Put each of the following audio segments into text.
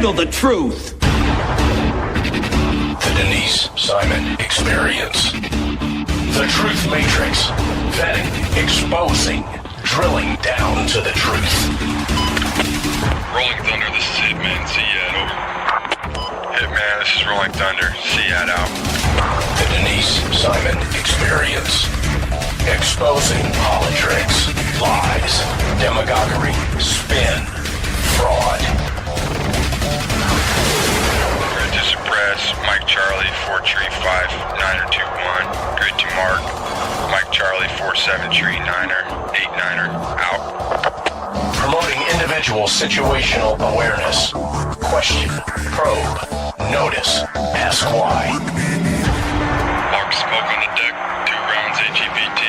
handle the truth. The Denise Simon Experience. The Truth Matrix. Vetting, exposing, drilling down to the truth. Rolling Thunder, this is Hitman. Seat over. Hitman, this is Rolling Thunder. Seat out. The Denise Simon Experience. Exposing politics, lies, demagoguery, spin, fraud. Grid to suppress. Mike Charlie, 4 tree 5, 9er 2 1. Grid to mark. Mike Charlie, 4 7 tree 9er 8 9er out. Promoting individual situational awareness. Question, probe, notice, ask why. Mark smoke on the deck. 2 rounds AGBT.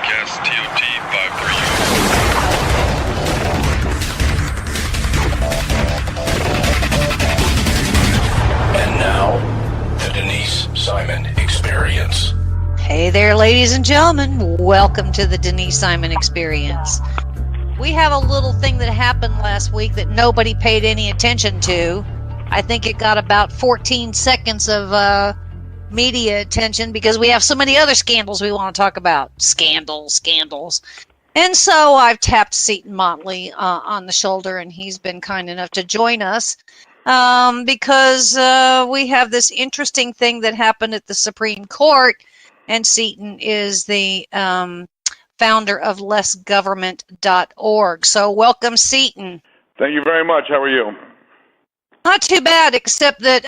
Gas TOT 5-3. And now, the Denise Simon Experience. Hey there, ladies and gentlemen. Welcome to the Denise Simon Experience. We have a little thing that happened last week that nobody paid any attention to. I think it got about 14 seconds of media attention because we have so many other scandals we want to talk about. Scandals. And so I've tapped Seton Motley on the shoulder, and he's been kind enough to join us because we have this interesting thing that happened at the Supreme Court, and Seton is the founder of lessgovernment.org. So welcome, Seton. Thank you very much. How are you? Not too bad, except that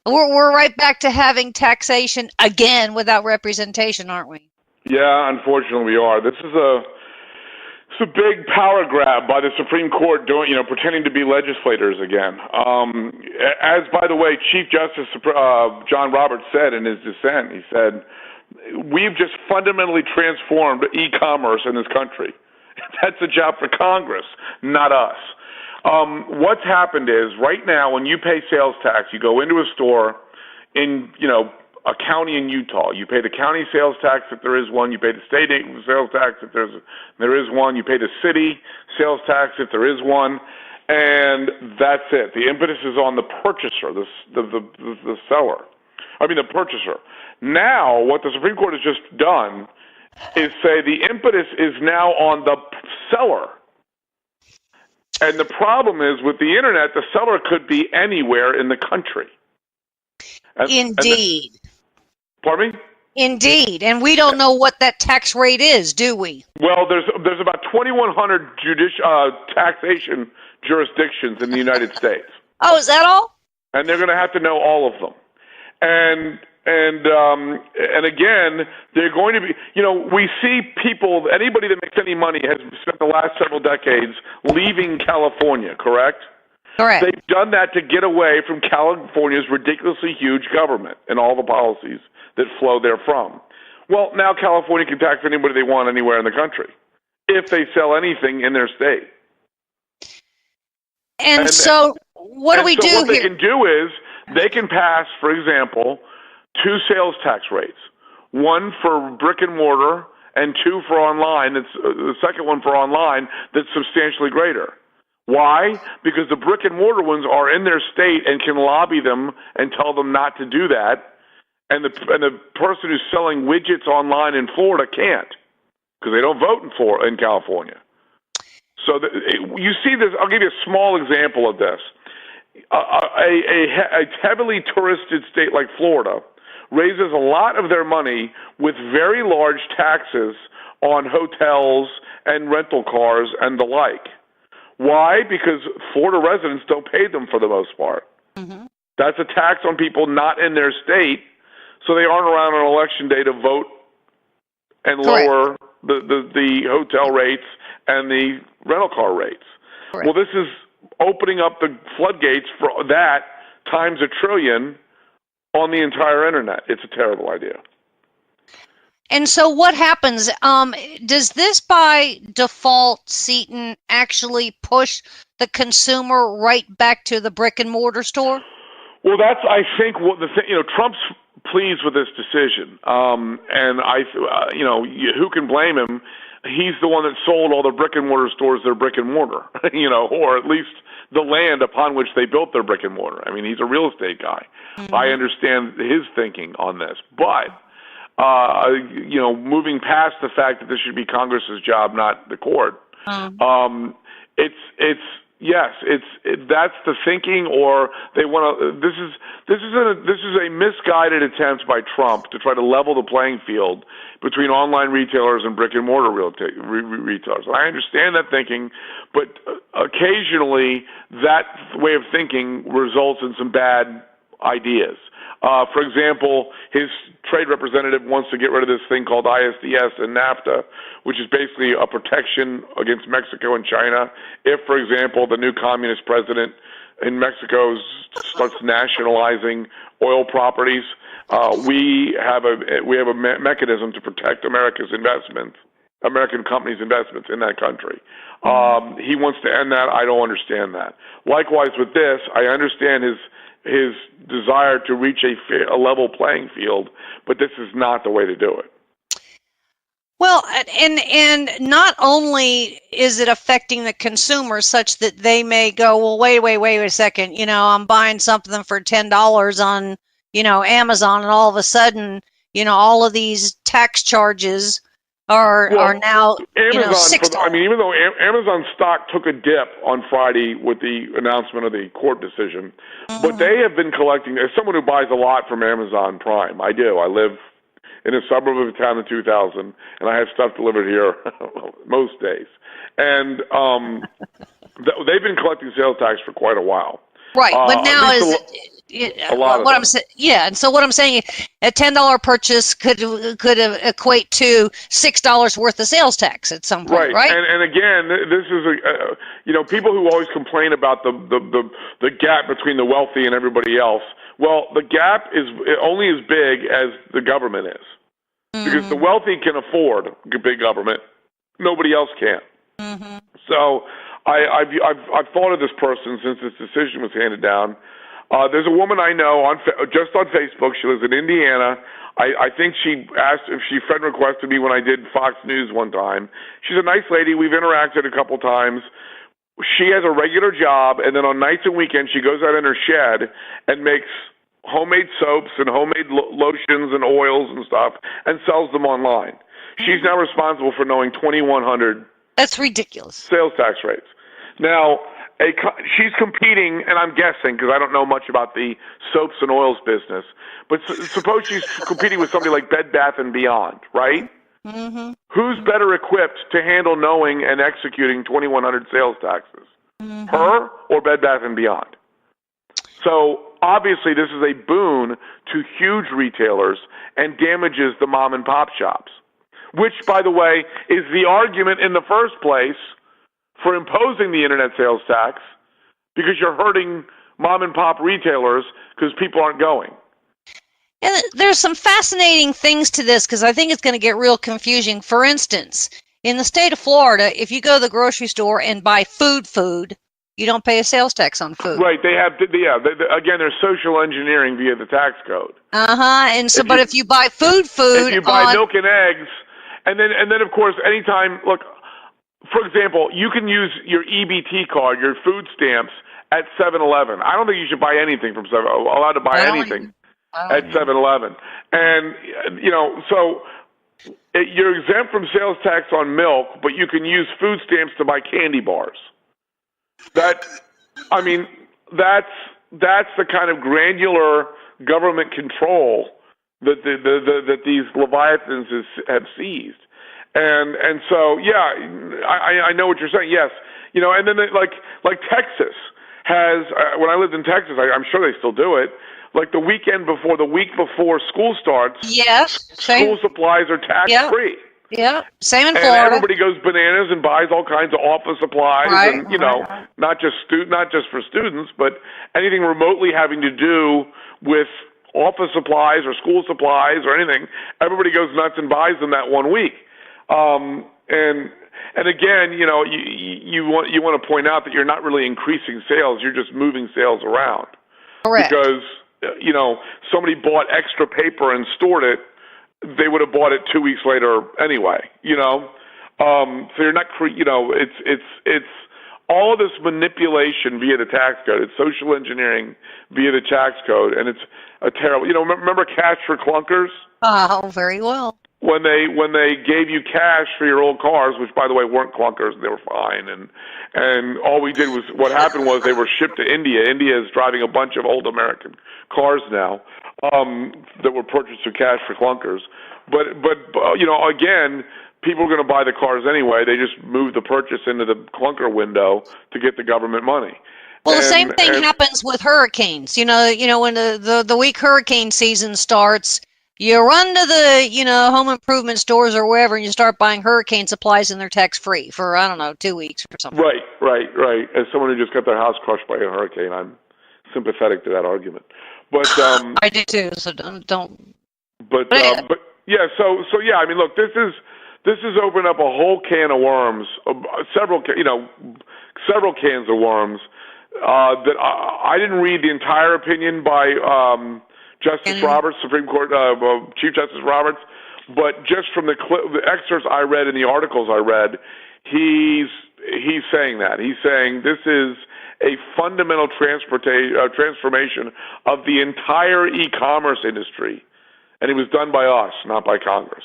we're right back to having taxation again without representation, aren't we? Yeah, unfortunately we are. This is a big power grab by the Supreme Court pretending to be legislators again. As, by the way, Chief Justice John Roberts said in his dissent, he said, we've just fundamentally transformed e-commerce in this country. That's a job for Congress, not us. What's happened is right now when you pay sales tax, you go into a store in, a county in Utah. You pay the county sales tax if there is one. You pay the state sales tax if there is one. You pay the city sales tax if there is one. And that's it. The impetus is on the purchaser, the seller. The purchaser. Now, what the Supreme Court has just done is say the impetus is now on the seller. And the problem is with the internet, the seller could be anywhere in the country. Indeed. Pardon me? Indeed. And we don't know what that tax rate is, do we? Well, there's about 2,100 taxation jurisdictions in the United States. Oh, is that all? And they're going to have to know all of them. And again, they're going to be, we see people, anybody that makes any money has spent the last several decades leaving California, correct? Correct. They've done that to get away from California's ridiculously huge government and all the policies that flow therefrom. Well, now California can tax anybody they want anywhere in the country if they sell anything in their state. And so what do we do here? What they can do is they can pass, for example, 2 sales tax rates, one for brick and mortar and 2 for online. It's the second one for online that's substantially greater. Why? Because the brick and mortar ones are in their state and can lobby them and tell them not to do that. And the person who's selling widgets online in Florida can't because they don't vote in California. So you see this. I'll give you a small example of this. A heavily touristed state like Florida raises a lot of their money with very large taxes on hotels and rental cars and the like. Why? Because Florida residents don't pay them for the most part. Mm-hmm. That's a tax on people not in their state, so they aren't around on election day to vote and lower the hotel rates and the rental car rates. Correct. Well, this is opening up the floodgates for that times $1 trillion on the entire internet. It's a terrible idea. And so what happens? Does this by default, Seton, actually push the consumer right back to the brick and mortar store? Well, that's, I think, what the thing, Trump's pleased with this decision. And who can blame him? he's the one that sold all the brick and mortar stores their brick and mortar, or at least the land upon which they built their brick and mortar. I mean, he's a real estate guy. Mm-hmm. I understand his thinking on this, but moving past the fact that this should be Congress's job, not the court. That's the thinking, or they want to. This is a misguided attempt by Trump to try to level the playing field between online retailers and brick and mortar retailers. And I understand that thinking, but occasionally that way of thinking results in some bad ideas. For example, his trade representative wants to get rid of this thing called ISDS and NAFTA, which is basically a protection against Mexico and China. If, for example, the new communist president in Mexico starts nationalizing oil properties, we have a mechanism to protect American companies' investments in that country. He wants to end that. I don't understand that. Likewise with this, I understand his desire to reach a level playing field, but this is not the way to do it. Well, and not only is it affecting the consumer such that they may go, well, wait a second, I'm buying something for $10 on, Amazon, and all of a sudden, all of these tax charges are now Amazon, $6. Even though Amazon stock took a dip on Friday with the announcement of the court decision, but they have been collecting. As someone who buys a lot from Amazon Prime, I do. I live in a suburb of a town in 2000, and I have stuff delivered here most days. And they've been collecting sales tax for quite a while. Right, but now and so what I'm saying, a $10 purchase could equate to $6 worth of sales tax at some point, right? And again, this is people who always complain about the gap between the wealthy and everybody else. Well, the gap is only as big as the government is, because the wealthy can afford big government, nobody else can. Mm-hmm. So I've thought of this person since this decision was handed down. There's a woman I know just on Facebook. She lives in Indiana. I think she asked if she friend requested me when I did Fox News one time. She's a nice lady. We've interacted a couple times. She has a regular job, and then on nights and weekends she goes out in her shed and makes homemade soaps and homemade lotions and oils and stuff and sells them online. She's now responsible for knowing 2,100. That's ridiculous. Sales tax rates. Now, she's competing, and I'm guessing because I don't know much about the soaps and oils business, but suppose she's competing with somebody like Bed Bath & Beyond, right? Mm-hmm. Who's better equipped to handle knowing and executing 2,100 sales taxes? Mm-hmm. Her or Bed Bath & Beyond? So obviously this is a boon to huge retailers and damages the mom and pop shops, which, by the way, is the argument in the first place for imposing the internet sales tax, because you're hurting mom and pop retailers because people aren't going. And there's some fascinating things to this, because I think it's going to get real confusing. For instance, in the state of Florida, if you go to the grocery store and buy food, you don't pay a sales tax on food. Right. They have, again, there's social engineering via the tax code. And so, if you buy food, if you buy milk and eggs, and then of course, anytime, look, for example, you can use your EBT card, your food stamps, at 7-Eleven. I don't think you should buy anything from allowed to buy anything at 7-Eleven. And, so you're exempt from sales tax on milk, but you can use food stamps to buy candy bars. That's the kind of granular government control that these leviathans have seized. And so, I know what you're saying. Yes, and then like Texas has. When I lived in Texas, I'm sure they still do it. Like the week before school starts, school supplies are tax free. Yeah, same in Florida. And everybody goes bananas and buys all kinds of office supplies, and not just for students, but anything remotely having to do with office supplies or school supplies or anything. Everybody goes nuts and buys them that 1 week. And again, you want to point out that you're not really increasing sales; you're just moving sales around. Correct. Because somebody bought extra paper and stored it, they would have bought it 2 weeks later anyway. So you're not, it's all this manipulation via the tax code. It's social engineering via the tax code, and it's a terrible. Remember cash for clunkers? Oh, very well. When they gave you cash for your old cars, which by the way weren't clunkers, they were fine, and all we did was, what happened was they were shipped to India. India is driving a bunch of old American cars now that were purchased through cash for clunkers. But again, people are going to buy the cars anyway. They just move the purchase into the clunker window to get the government money. Well, the same thing happens with hurricanes. When the week hurricane season starts, you run to the, home improvement stores or wherever, and you start buying hurricane supplies, and they're tax-free for, 2 weeks or something. Right. As someone who just got their house crushed by a hurricane, I'm sympathetic to that argument. But I do too. So don't. But yeah. So yeah. I mean, look, this has opened up a whole can of worms. Several cans of worms. That I didn't read the entire opinion by Justice Roberts, Supreme Court Chief Justice Roberts, but just from the excerpts I read and the articles I read, he's saying that. He's saying this is a fundamental transformation of the entire e-commerce industry, and it was done by us, not by Congress.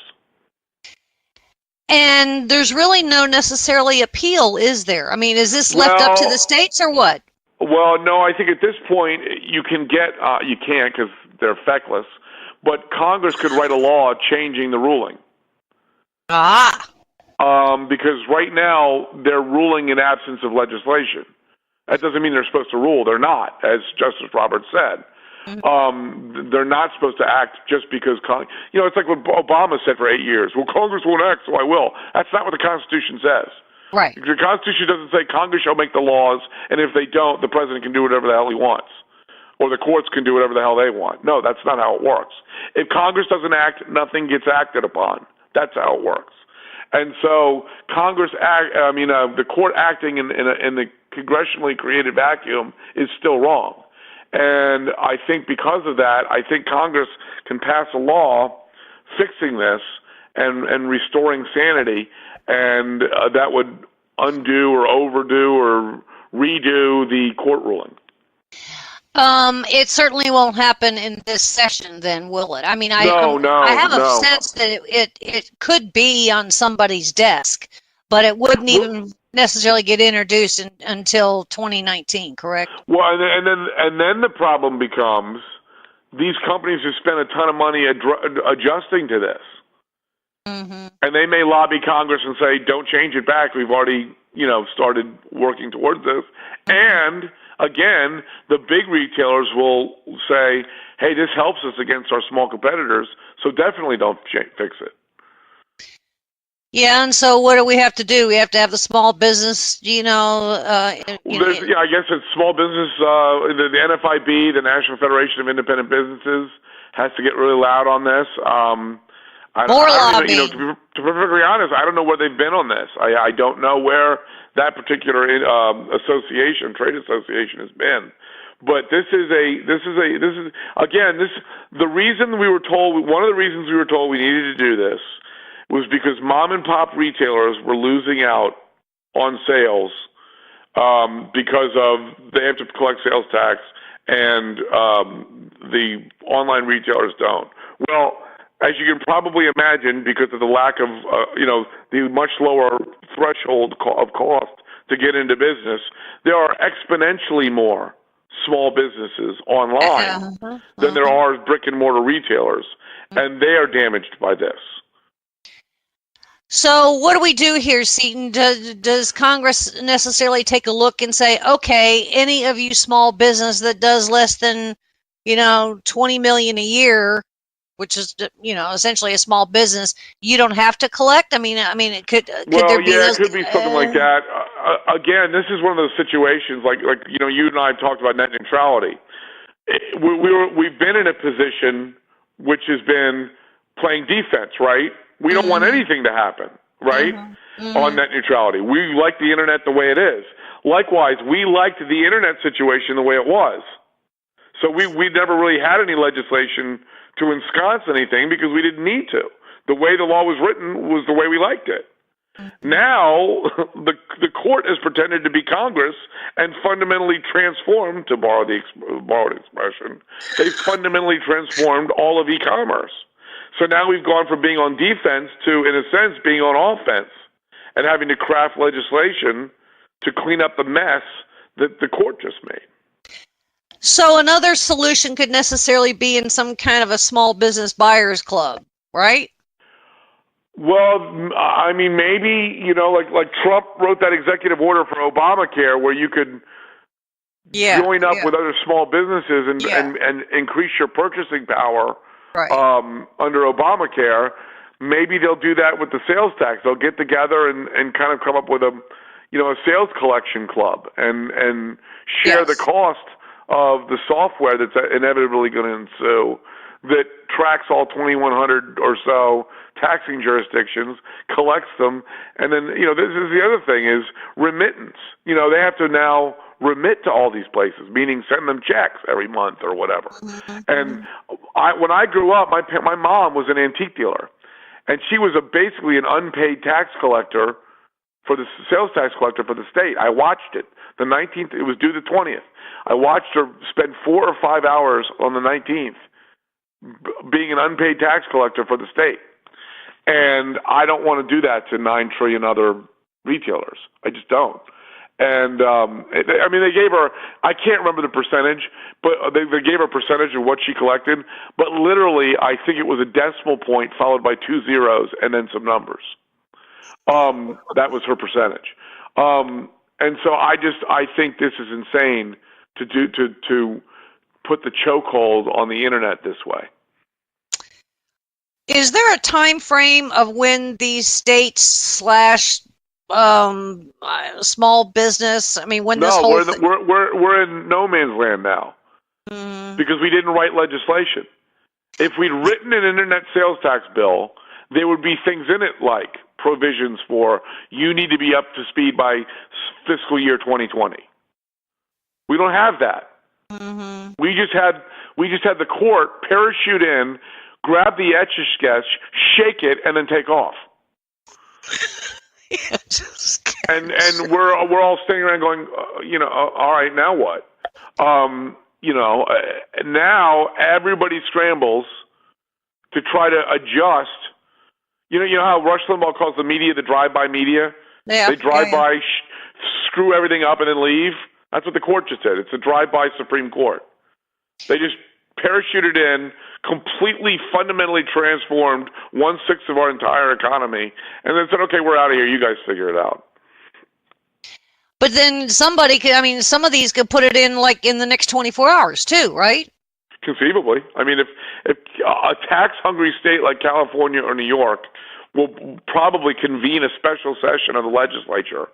And there's really no necessarily appeal, is there? I mean, is this left up to the states or what? Well, no, I think at this point you can get, you can't because they're feckless, but Congress could write a law changing the ruling. Because right now they're ruling in absence of legislation. That doesn't mean they're supposed to rule. They're not, as Justice Roberts said. They're not supposed to act just because, it's like what Obama said for 8 years. Well, Congress won't act, so I will. That's not what the Constitution says. Right. The Constitution doesn't say Congress shall make the laws, and if they don't, the president can do whatever the hell he wants. Or the courts can do whatever the hell they want. No, that's not how it works. If Congress doesn't act, nothing gets acted upon. That's how it works. And so the court acting in the congressionally created vacuum is still wrong. And I think because of that, I think Congress can pass a law fixing this and restoring sanity, and that would undo or overdo or redo the court ruling. It certainly won't happen in this session, then, will it? I mean, I have a sense that it could be on somebody's desk, but it wouldn't even necessarily get introduced until 2019, correct? Well, and then the problem becomes these companies have spent a ton of money adjusting to this. Mm-hmm. And they may lobby Congress and say, don't change it back. We've already, started working towards this. And again, the big retailers will say, hey, this helps us against our small competitors, so definitely don't fix it. Yeah, and so what do we have to do? We have to have the small business, I guess it's small business, the NFIB, the National Federation of Independent Businesses, has to get really loud on this. To be perfectly honest, I don't know where they've been on this. I don't know where that particular trade association has been. But one of the reasons we were told we needed to do this was because mom and pop retailers were losing out on sales because they have to collect sales tax and the online retailers don't. Well, as you can probably imagine, because of the lack of, the much lower threshold of cost to get into business, there are exponentially more small businesses online than there are brick and mortar retailers, and they are damaged by this. So what do we do here, Seton? Does Congress necessarily take a look and say, okay, any of you small business that does less than, $20 million a year, which is, essentially a small business, you don't have to collect? I mean, it could there be it could be something like that. Again, this is one of those situations like you and I have talked about net neutrality. We've been in a position which has been playing defense, right? We don't want anything to happen, right? On net neutrality. We like the internet the way it is. Likewise, we liked the internet situation the way it was. So we never really had any legislation to ensconce anything because we didn't need to. The way the law was written was the way we liked it. Now, the court has pretended to be Congress and fundamentally transformed, to borrow the borrowed expression, they fundamentally transformed all of e-commerce. So now we've gone from being on defense to, in a sense, being on offense and having to craft legislation to clean up the mess that the court just made. So another solution could necessarily be in some kind of a small business buyers club, right? Well, I mean, maybe, like Trump wrote that executive order for Obamacare where you could join up with other small businesses and increase your purchasing power under Obamacare. Maybe they'll do that with the sales tax. They'll get together and kind of come up with a sales collection club and share the cost of the software that's inevitably going to ensue that tracks all 2,100 or so taxing jurisdictions, collects them, and then, this is the other thing is remittance. They have to now remit to all these places, meaning send them checks every month or whatever. And when I grew up, my mom was an antique dealer, and she was basically an unpaid tax collector for the sales tax collector for the state. I watched it. The 19th, it was due the 20th. I watched her spend 4 or 5 hours on the 19th being an unpaid tax collector for the state. And I don't want to do that to 9 trillion other retailers. I just don't. And, they gave her, I can't remember the percentage, but they gave her a percentage of what she collected. But literally, I think it was a decimal point followed by 2 zeros and then some numbers. That was her percentage. And so I think this is insane to put the chokehold on the internet this way. Is there a time frame of when these states / small business? I mean, when this whole we're in no man's land now because we didn't write legislation. If we'd written an internet sales tax bill, there would be things in it like provisions for you need to be up to speed by fiscal year 2020. We don't have that. We just had the court parachute in, grab the Etch-a-Sketch, shake it, and then take off. And we're all standing around going, all right, now what? Now everybody scrambles to try to adjust. You know how Rush Limbaugh calls the media the drive-by media? Yeah, they drive by, screw everything up, and then leave. That's what the court just said. It's a drive-by Supreme Court. They just parachuted in, completely fundamentally transformed 1/6 of our entire economy, and then said, okay, we're out of here. You guys figure it out. But then somebody could, some of these could put it in like in the next 24 hours too, right? Conceivably. I mean, if a tax-hungry state like California or New York will probably convene a special session of the legislature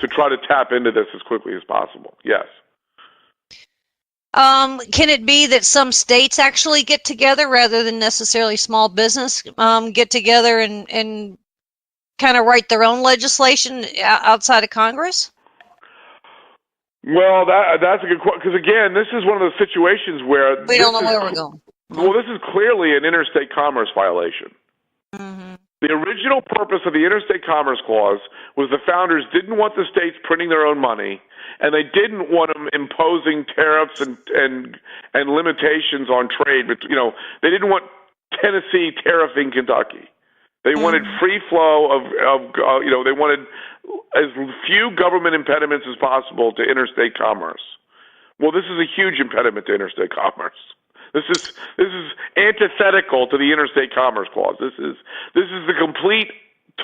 to try to tap into this as quickly as possible. Yes. Can it be that some states actually get together rather than necessarily small business get together and kind of write their own legislation outside of Congress? Well, that's a good question, because again, this is one of those situations where we don't know where we're going. Well, this is clearly an interstate commerce violation. The original purpose of the Interstate Commerce Clause was the founders didn't want the states printing their own money, and they didn't want them imposing tariffs and limitations on trade. But they didn't want Tennessee tariffing Kentucky. They wanted free flow of they wanted as few government impediments as possible to interstate commerce. Well, this is a huge impediment to interstate commerce. This is antithetical to the Interstate Commerce Clause. This is the complete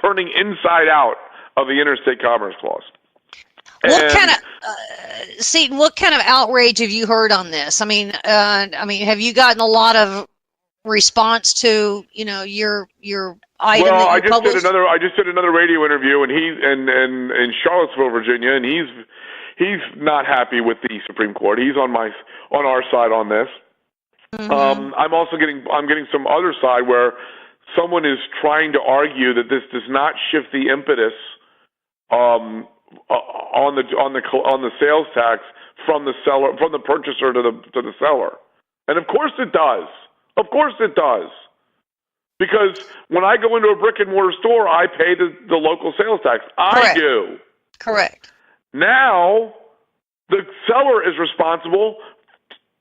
turning inside out of the Interstate Commerce Clause. What kind of Seton? What kind of outrage have you heard on this? I mean, have you gotten a lot of response to your item? Well, that you published? I just did another radio interview, and he's in Charlottesville, Virginia, and he's not happy with the Supreme Court. He's on our side on this. I'm getting some other side where someone is trying to argue that this does not shift the impetus on the sales tax from the purchaser to the seller. And of course it does. Of course it does. Because when I go into a brick and mortar store, I pay the local sales tax. I do. Correct. Now, the seller is responsible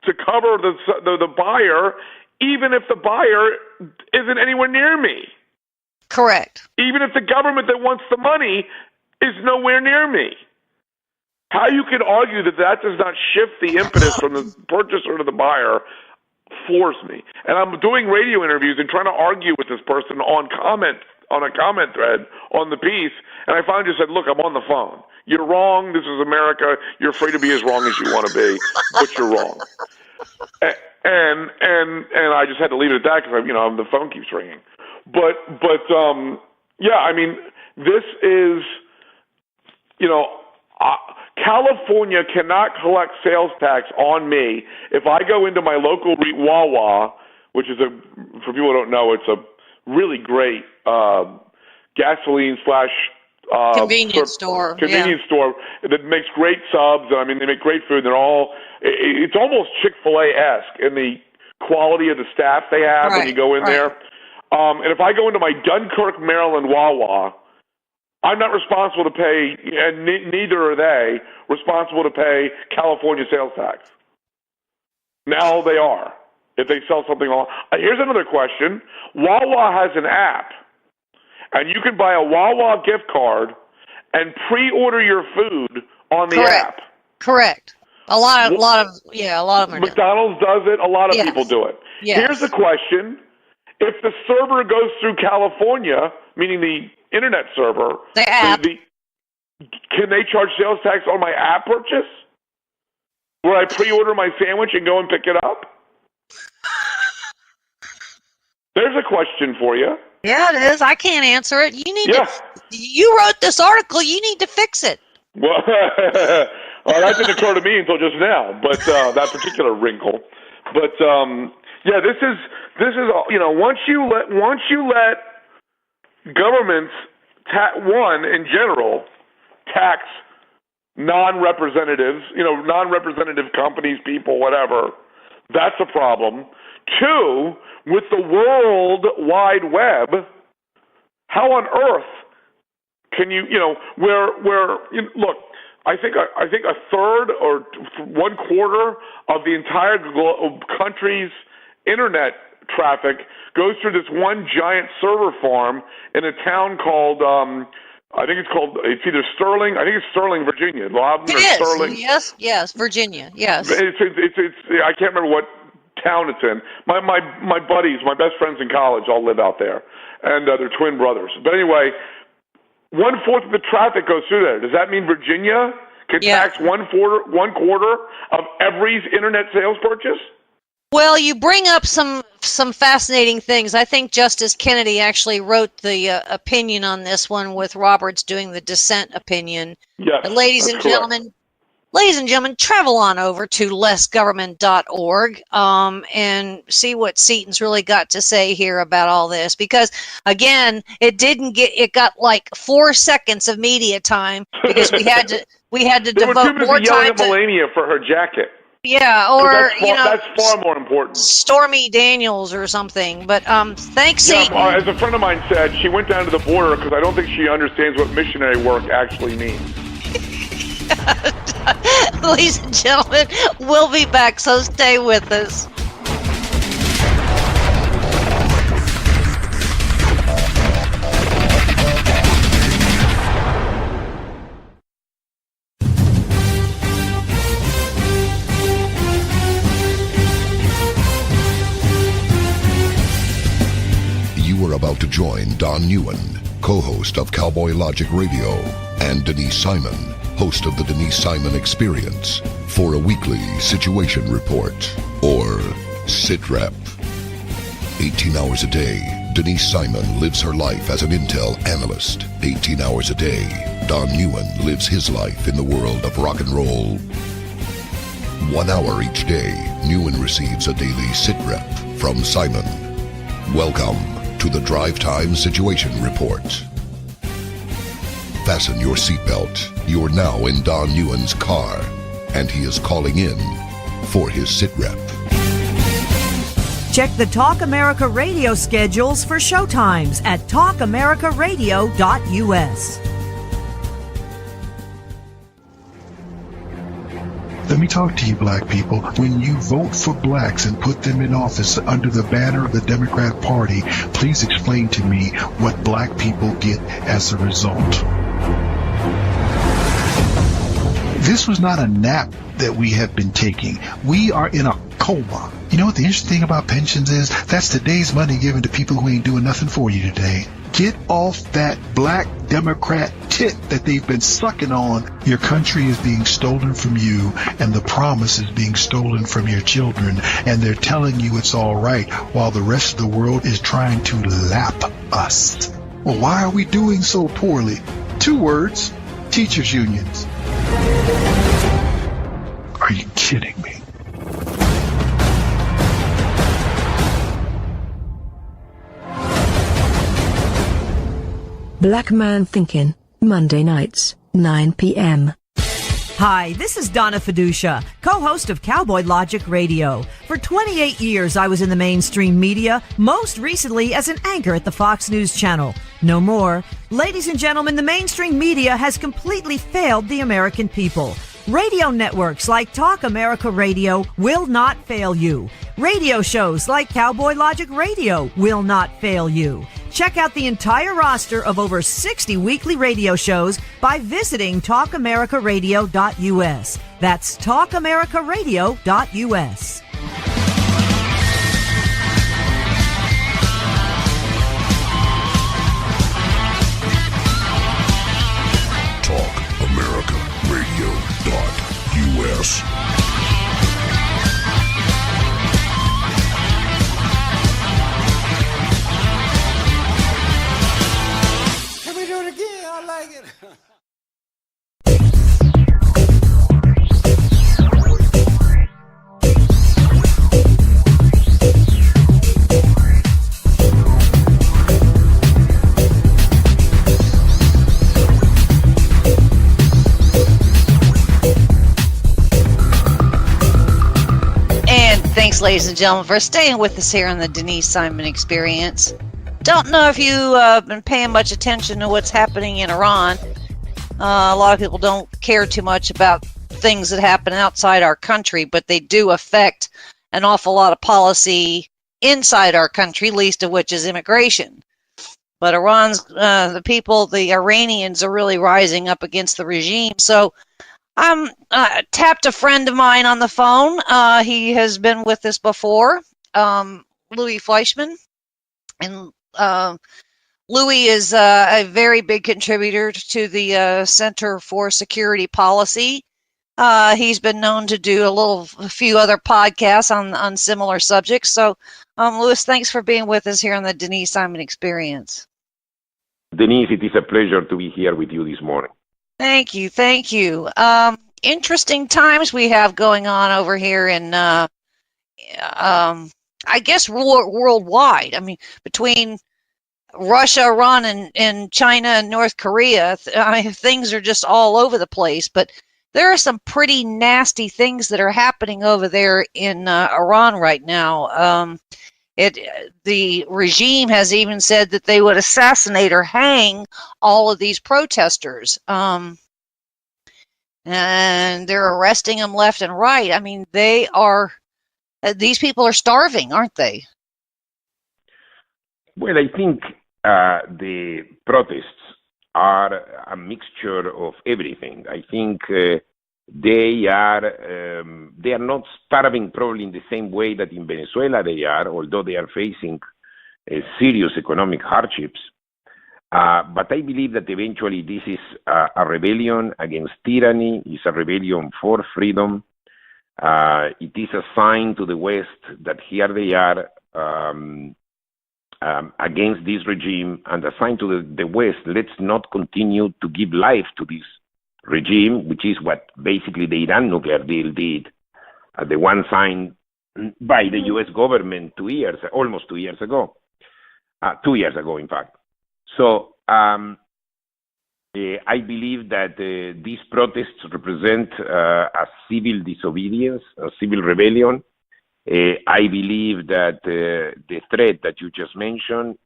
to cover the buyer, even if the buyer isn't anywhere near me. Correct. Even if the government that wants the money is nowhere near me. How you can argue that does not shift the impetus from the purchaser to the buyer floors me. And I'm doing radio interviews and trying to argue with this person on a comment thread on the piece, and I finally just said, look, I'm on the phone. You're wrong. This is America. You're free to be as wrong as you want to be, but you're wrong. And I just had to leave it at that because the phone keeps ringing. But yeah, I mean, this is, California cannot collect sales tax on me if I go into my local Wawa, which is for people who don't know, it's a really great gasoline / convenience store that makes great subs. I mean, they make great food. It's almost Chick-fil-A-esque in the quality of the staff they have when you go in there. And if I go into my Dunkirk, Maryland Wawa, I'm not responsible to pay, and neither are they responsible to pay California sales tax. Now they are, if they sell something on. Here's another question. Wawa has an app, and you can buy a Wawa gift card and pre-order your food on the app. Correct. A lot of them are McDonald's does it. A lot of people do it. Yes. Here's the question. If the server goes through California, meaning the internet server, the app, can they charge sales tax on my app purchase? Where I pre-order my sandwich and go and pick it up? There's a question for you. Yeah, it is. I can't answer it. You wrote this article. You need to fix it. Well, that didn't occur to me until just now, but that particular wrinkle. But yeah, this is once you let governments in general tax non-representatives, non-representative companies, people, whatever, that's a problem. 2, with the World Wide Web, how on earth can you, look, I think a third or 1/4 of the entire country's internet traffic goes through this one giant server farm in a town called it's either Sterling. I think it's Sterling, Virginia. Loudon or Sterling. Yes, Virginia. Yes. It's I can't remember what town it's in. My buddies, my best friends in college, all live out there, and they're twin brothers. But anyway, 1/4 of the traffic goes through there. Does that mean Virginia can tax 1/4 of every internet sales purchase? Well, you bring up some fascinating things. I think Justice Kennedy actually wrote the opinion on this one, with Roberts doing the dissent opinion. Yes, ladies and gentlemen, travel on over to lessgovernment.org and see what Seton's really got to say here about all this. Because again, it got like 4 seconds of media time because we had to devote more time to Melania for her jacket. Yeah, or that's far more important. Stormy Daniels or something. But thanks, Seton. As a friend of mine said, she went down to the border because I don't think she understands what missionary work actually means. Ladies and gentlemen, we'll be back, so stay with us. You are about to join Don Newen, co-host of Cowboy Logic Radio, and Denise Simon, host of the Denise Simon Experience, for a weekly situation report, or SITREP. 18 hours a day, Denise Simon lives her life as an intel analyst. 18 hours a day, Don Newen lives his life in the world of rock and roll. 1 hour each day, Newen receives a daily SITREP from Simon. Welcome to the Drive Time Situation Report. Fasten your seatbelt. You're now in Don Newen's car, and he is calling in for his SITREP. Check the Talk America Radio schedules for showtimes at talkamericaradio.us. Let me talk to you, black people. When you vote for blacks and put them in office under the banner of the Democrat Party, please explain to me what black people get as a result. This was not a nap that we have been taking. We are in a coma. You know what the interesting thing about pensions is? That's today's money given to people who ain't doing nothing for you today. Get off that black Democrat tit that they've been sucking on. Your country is being stolen from you, and the promise is being stolen from your children, and they're telling you it's all right while the rest of the world is trying to lap us. Well, why are we doing so poorly? 2 words: teachers' unions. Are you kidding me? Black Man Thinking, Monday nights, 9 p.m. Hi, this is Donna Fiducia, co-host of Cowboy Logic Radio. For 28 years, I was in the mainstream media, most recently as an anchor at the Fox News Channel. No more. Ladies and gentlemen, the mainstream media has completely failed the American people. Radio networks like Talk America Radio will not fail you. Radio shows like Cowboy Logic Radio will not fail you. Check out the entire roster of over 60 weekly radio shows by visiting talkamericaradio.us. That's talkamericaradio.us. TalkAmericaRadio.us. Can we do it again? I like it. Thanks, ladies and gentlemen, for staying with us here on the Denise Simon Experience. Don't know if you've been paying much attention to what's happening in Iran. A lot of people don't care too much about things that happen outside our country, but they do affect an awful lot of policy inside our country, least of which is immigration. But Iran's, the people, the Iranians are really rising up against the regime. So I'm tapped a friend of mine on the phone. He has been with us before, Louis Fleischman. And Louis is a very big contributor to the Center for Security Policy. He's been known to do a few other podcasts on similar subjects. So, Louis, thanks for being with us here on the Denise Simon Experience. Denise, it is a pleasure to be here with you this morning. Thank you. Interesting times we have going on over here in, I guess, worldwide. I mean, between Russia, Iran, and China and North Korea, things are just all over the place. But there are some pretty nasty things that are happening over there in Iran right now. The regime has even said that they would assassinate or hang all of these protesters. And they're arresting them left and right. I mean, these people are starving, aren't they? Well, I think the protests are a mixture of everything. I think they are not starving probably in the same way that in Venezuela they are, although they are facing serious economic hardships. But I believe that eventually this is a rebellion against tyranny, it's a rebellion for freedom. It is a sign to the West that here they are against this regime, and a sign to the West, let's not continue to give life to this regime, which is what basically the Iran nuclear deal did, the one signed by the U.S. government almost 2 years ago, 2 years ago, in fact. So I believe that these protests represent a civil disobedience, a civil rebellion, I believe that the threat that you just mentioned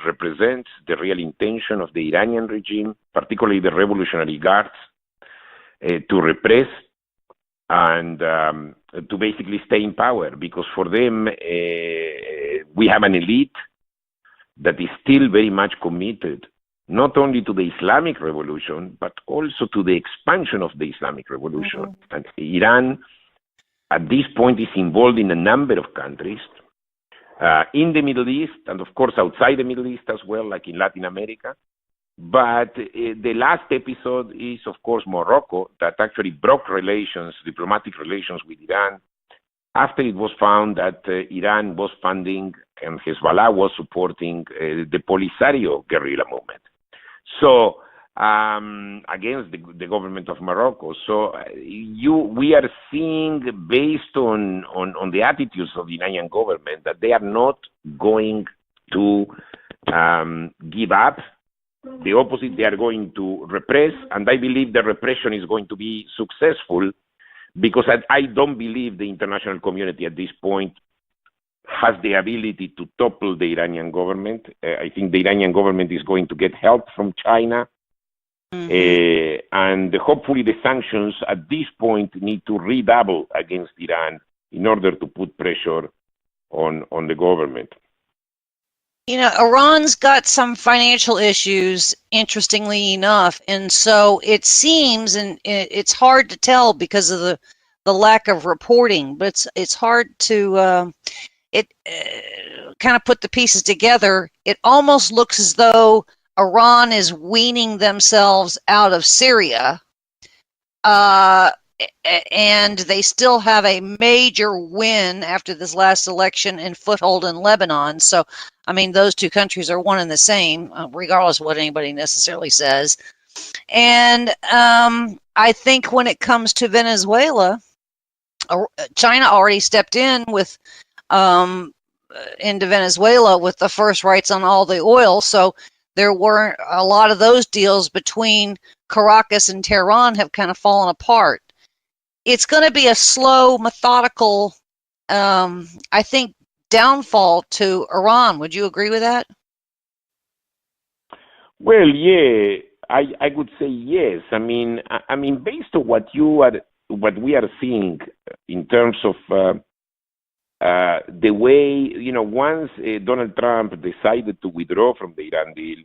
represents the real intention of the Iranian regime, particularly the Revolutionary Guards, to repress and to basically stay in power, because for them, we have an elite that is still very much committed not only to the Islamic Revolution, but also to the expansion of the Islamic Revolution. Mm-hmm. And Iran, at this point, is involved in a number of countries, in the Middle East, and of course outside the Middle East as well, like in Latin America. But the last episode is, of course, Morocco, that actually broke relations, diplomatic relations with Iran, after it was found that Iran was funding and Hezbollah was supporting the Polisario guerrilla movement. So, against the government of Morocco. So we are seeing, based on the attitudes of the Iranian government, that they are not going to give up. The opposite, they are going to repress, and I believe the repression is going to be successful, because I don't believe the international community at this point has the ability to topple the Iranian government. I think the Iranian government is going to get help from China. Mm-hmm. And hopefully the sanctions at this point need to redouble against Iran in order to put pressure on the government. You know, Iran's got some financial issues, interestingly enough, and so it seems, and it's hard to tell because of the lack of reporting, but it's hard to kind of put the pieces together. It almost looks as though Iran is weaning themselves out of Syria, and they still have a major win after this last election and foothold in Lebanon. So, I mean, those two countries are one and the same, regardless of what anybody necessarily says. And I think when it comes to Venezuela, China already stepped in with into Venezuela with the first rights on all the oil. So there weren't a lot of those deals between Caracas and Tehran have kind of fallen apart. It's going to be a slow, methodical, I think, downfall to Iran. Would you agree with that? Well, yeah, I would say yes. I mean, based on what we are seeing in terms of the way, once Donald Trump decided to withdraw from the Iran deal,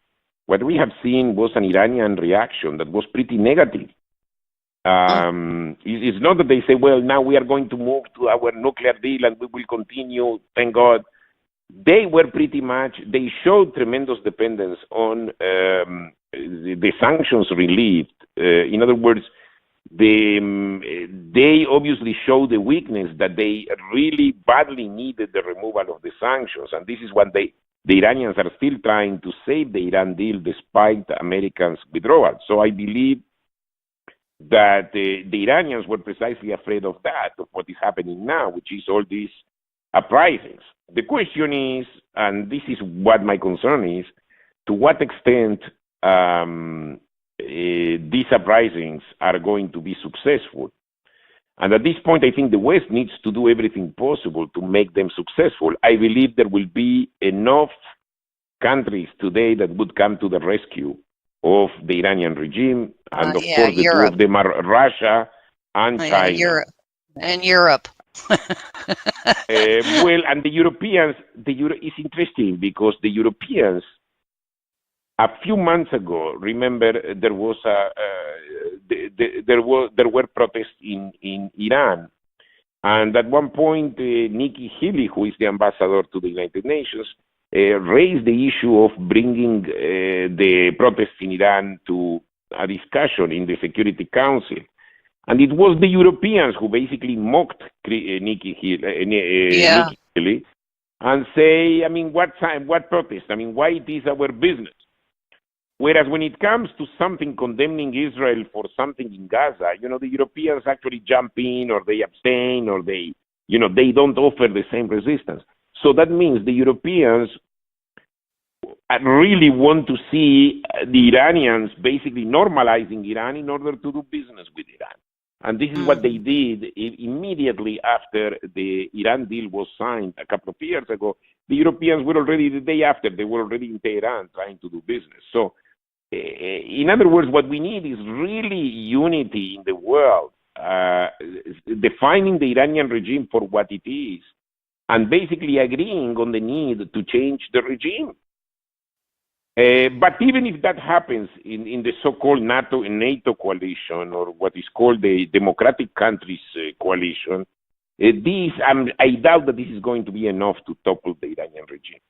what we have seen was an Iranian reaction that was pretty negative. It's not that they say, well, now we are going to move to our nuclear deal and we will continue, thank God. They were pretty much, they showed tremendous dependence on the sanctions relief. In other words, they obviously showed the weakness that they really badly needed the removal of the sanctions. And this is what the Iranians are still trying to save the Iran deal despite Americans' withdrawal. So I believe that the Iranians were precisely afraid of that, of what is happening now, which is all these uprisings. The question is, and this is what my concern is, to what extent these uprisings are going to be successful. And at this point, I think the West needs to do everything possible to make them successful. I believe there will be enough countries today that would come to the rescue of the Iranian regime, and of course the two of them are Russia and China. Europe. Well, and the Europeans, it's interesting because the Europeans, a few months ago, remember there was there were protests in Iran, and at one point Nikki Haley, who is the ambassador to the United Nations, raised the issue of bringing the protests in Iran to a discussion in the Security Council. And it was the Europeans who basically mocked Nikki Haley and say, I mean, what protest? I mean, why it is our business? Whereas when it comes to something condemning Israel for something in Gaza, the Europeans actually jump in, or they abstain, or they don't offer the same resistance. So that means the Europeans really want to see the Iranians basically normalizing Iran in order to do business with Iran. And this is what they did immediately after the Iran deal was signed a couple of years ago. The Europeans were already, the day after, they were already in Tehran trying to do business. So, in other words, what we need is really unity in the world, defining the Iranian regime for what it is, and basically agreeing on the need to change the regime. But even if that happens in the so-called NATO coalition, or what is called the Democratic Countries Coalition, I doubt that this is going to be enough to topple the Iranian regime.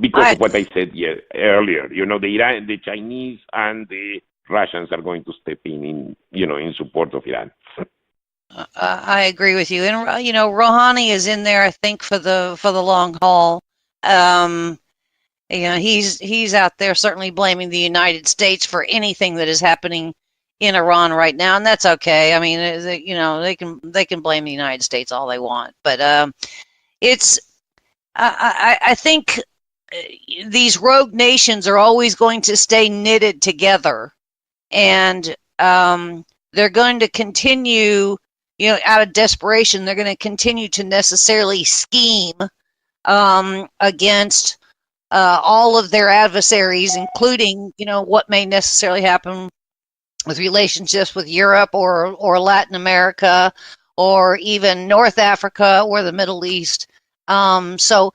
Because of what I said earlier, the Chinese and the Russians are going to step in support of Iran. I agree with you, and Rouhani is in there, I think, for the long haul. He's out there certainly blaming the United States for anything that is happening in Iran right now, and that's okay. I mean, they can blame the United States all they want, but I think these rogue nations are always going to stay knitted together, and they're going to continue, out of desperation, they're going to continue to necessarily scheme against all of their adversaries, including, what may necessarily happen with relationships with Europe or Latin America or even North Africa or the Middle East. So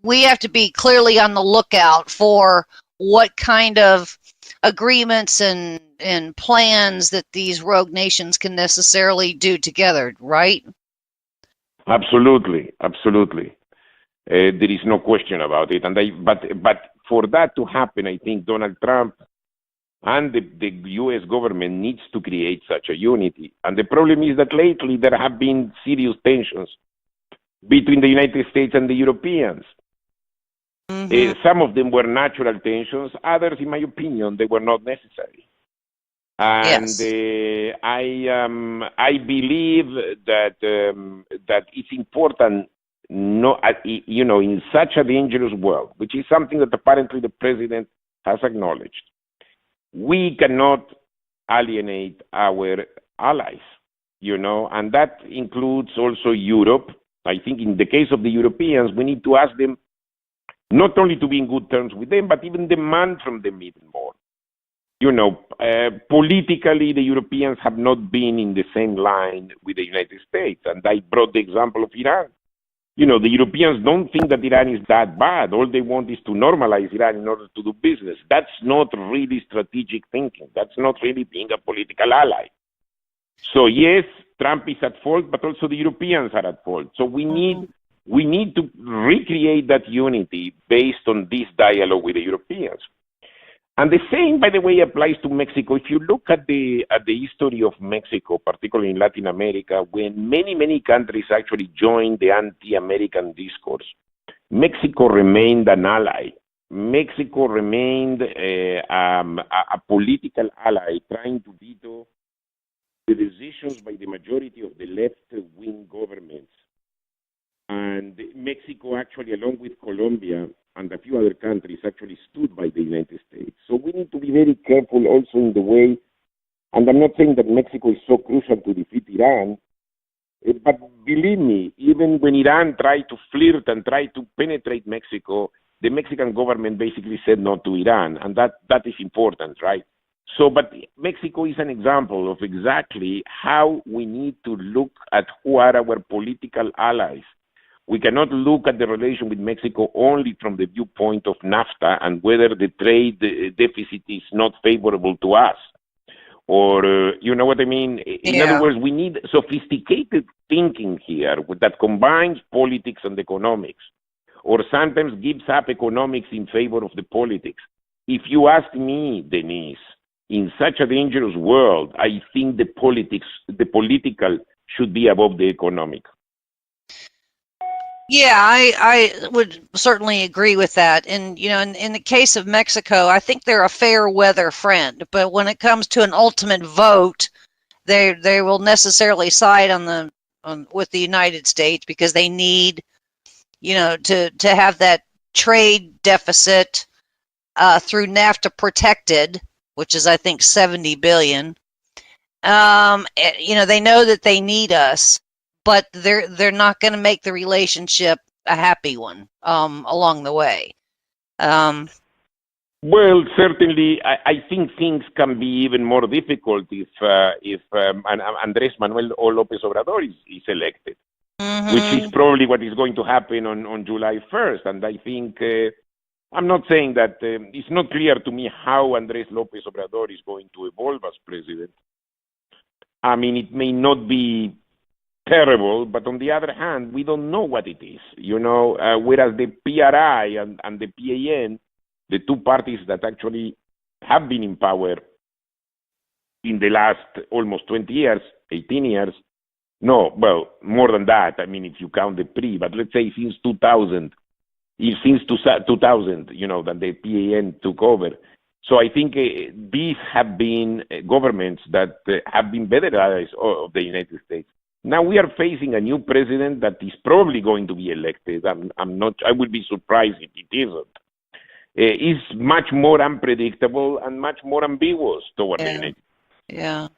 we have to be clearly on the lookout for what kind of agreements and plans that these rogue nations can necessarily do together, right? Absolutely. There is no question about it. But for that to happen, I think Donald Trump and the U.S. government needs to create such a unity. And the problem is that lately there have been serious tensions between the United States and the Europeans. Some of them were natural tensions. Others, in my opinion, they were not necessary. And yes. I believe that it's important, in such a dangerous world, which is something that apparently the president has acknowledged, we cannot alienate our allies, and that includes also Europe. I think in the case of the Europeans, we need to ask them not only to be in good terms with them, but even demand from them even more. Politically, the Europeans have not been in the same line with the United States, and I brought the example of Iran. The Europeans don't think that Iran is that bad. All they want is to normalize Iran in order to do business. That's not really strategic thinking. That's not really being a political ally. So yes, Trump is at fault, but also the Europeans are at fault. So we need to recreate that unity based on this dialogue with the Europeans. And the same, by the way, applies to Mexico. If you look at the history of Mexico, particularly in Latin America, when many countries actually joined the anti-American discourse, Mexico remained an ally. Mexico remained a political ally, trying to veto the decisions by the majority of the left-wing governments. And Mexico actually, along with Colombia and a few other countries, actually stood by the United States. So we need to be very careful also in the way, and I'm not saying that Mexico is so crucial to defeat Iran, but believe me, even when Iran tried to flirt and tried to penetrate Mexico, the Mexican government basically said no to Iran, and that is important, right? So, but Mexico is an example of exactly how we need to look at who are our political allies. We cannot look at the relation with Mexico only from the viewpoint of NAFTA and whether the trade deficit is not favorable to us. Or, you know what I mean? In other words, we need sophisticated thinking here that combines politics and economics, or sometimes gives up economics in favor of the politics. If you ask me, Denise, in such a dangerous world, I think the political should be above the economic. Yeah, I would certainly agree with that. And, in the case of Mexico, I think they're a fair weather friend. But when it comes to an ultimate vote, they will necessarily side with the United States because they need, to have that trade deficit through NAFTA protected, which is, I think, $70 billion. They know that they need us, but they're not going to make the relationship a happy one along the way. Well, certainly, I think things can be even more difficult if Andrés Manuel López Obrador is elected, which is probably what is going to happen on July 1st. And I think, I'm not saying that, it's not clear to me how Andrés López Obrador is going to evolve as president. I mean, it may not be terrible, but on the other hand, we don't know what it is, whereas the PRI and the PAN, the two parties that actually have been in power in the last almost 20 years, 18 years, no, well, more than that, I mean, if you count the pre, but let's say since 2000, that the PAN took over. So I think these have been governments that have been better allies of the United States. Now we are facing a new president that is probably going to be elected. I would be surprised if it isn't. Is much more unpredictable and much more ambiguous toward the United States. Yeah.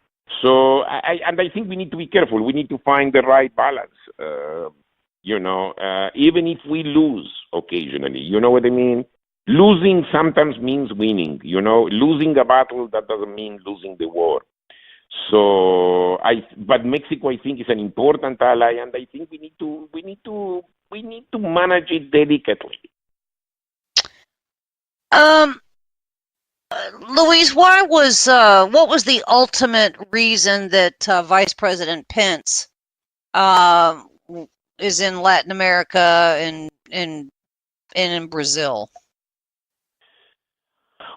So I think we need to be careful. We need to find the right balance. Even if we lose occasionally, you know what I mean? Losing sometimes means winning. Losing a battle, that doesn't mean losing the war. So but Mexico, I think, is an important ally, and I think we need to manage it delicately. Luis, what was the ultimate reason that Vice President Pence is in Latin America and in Brazil?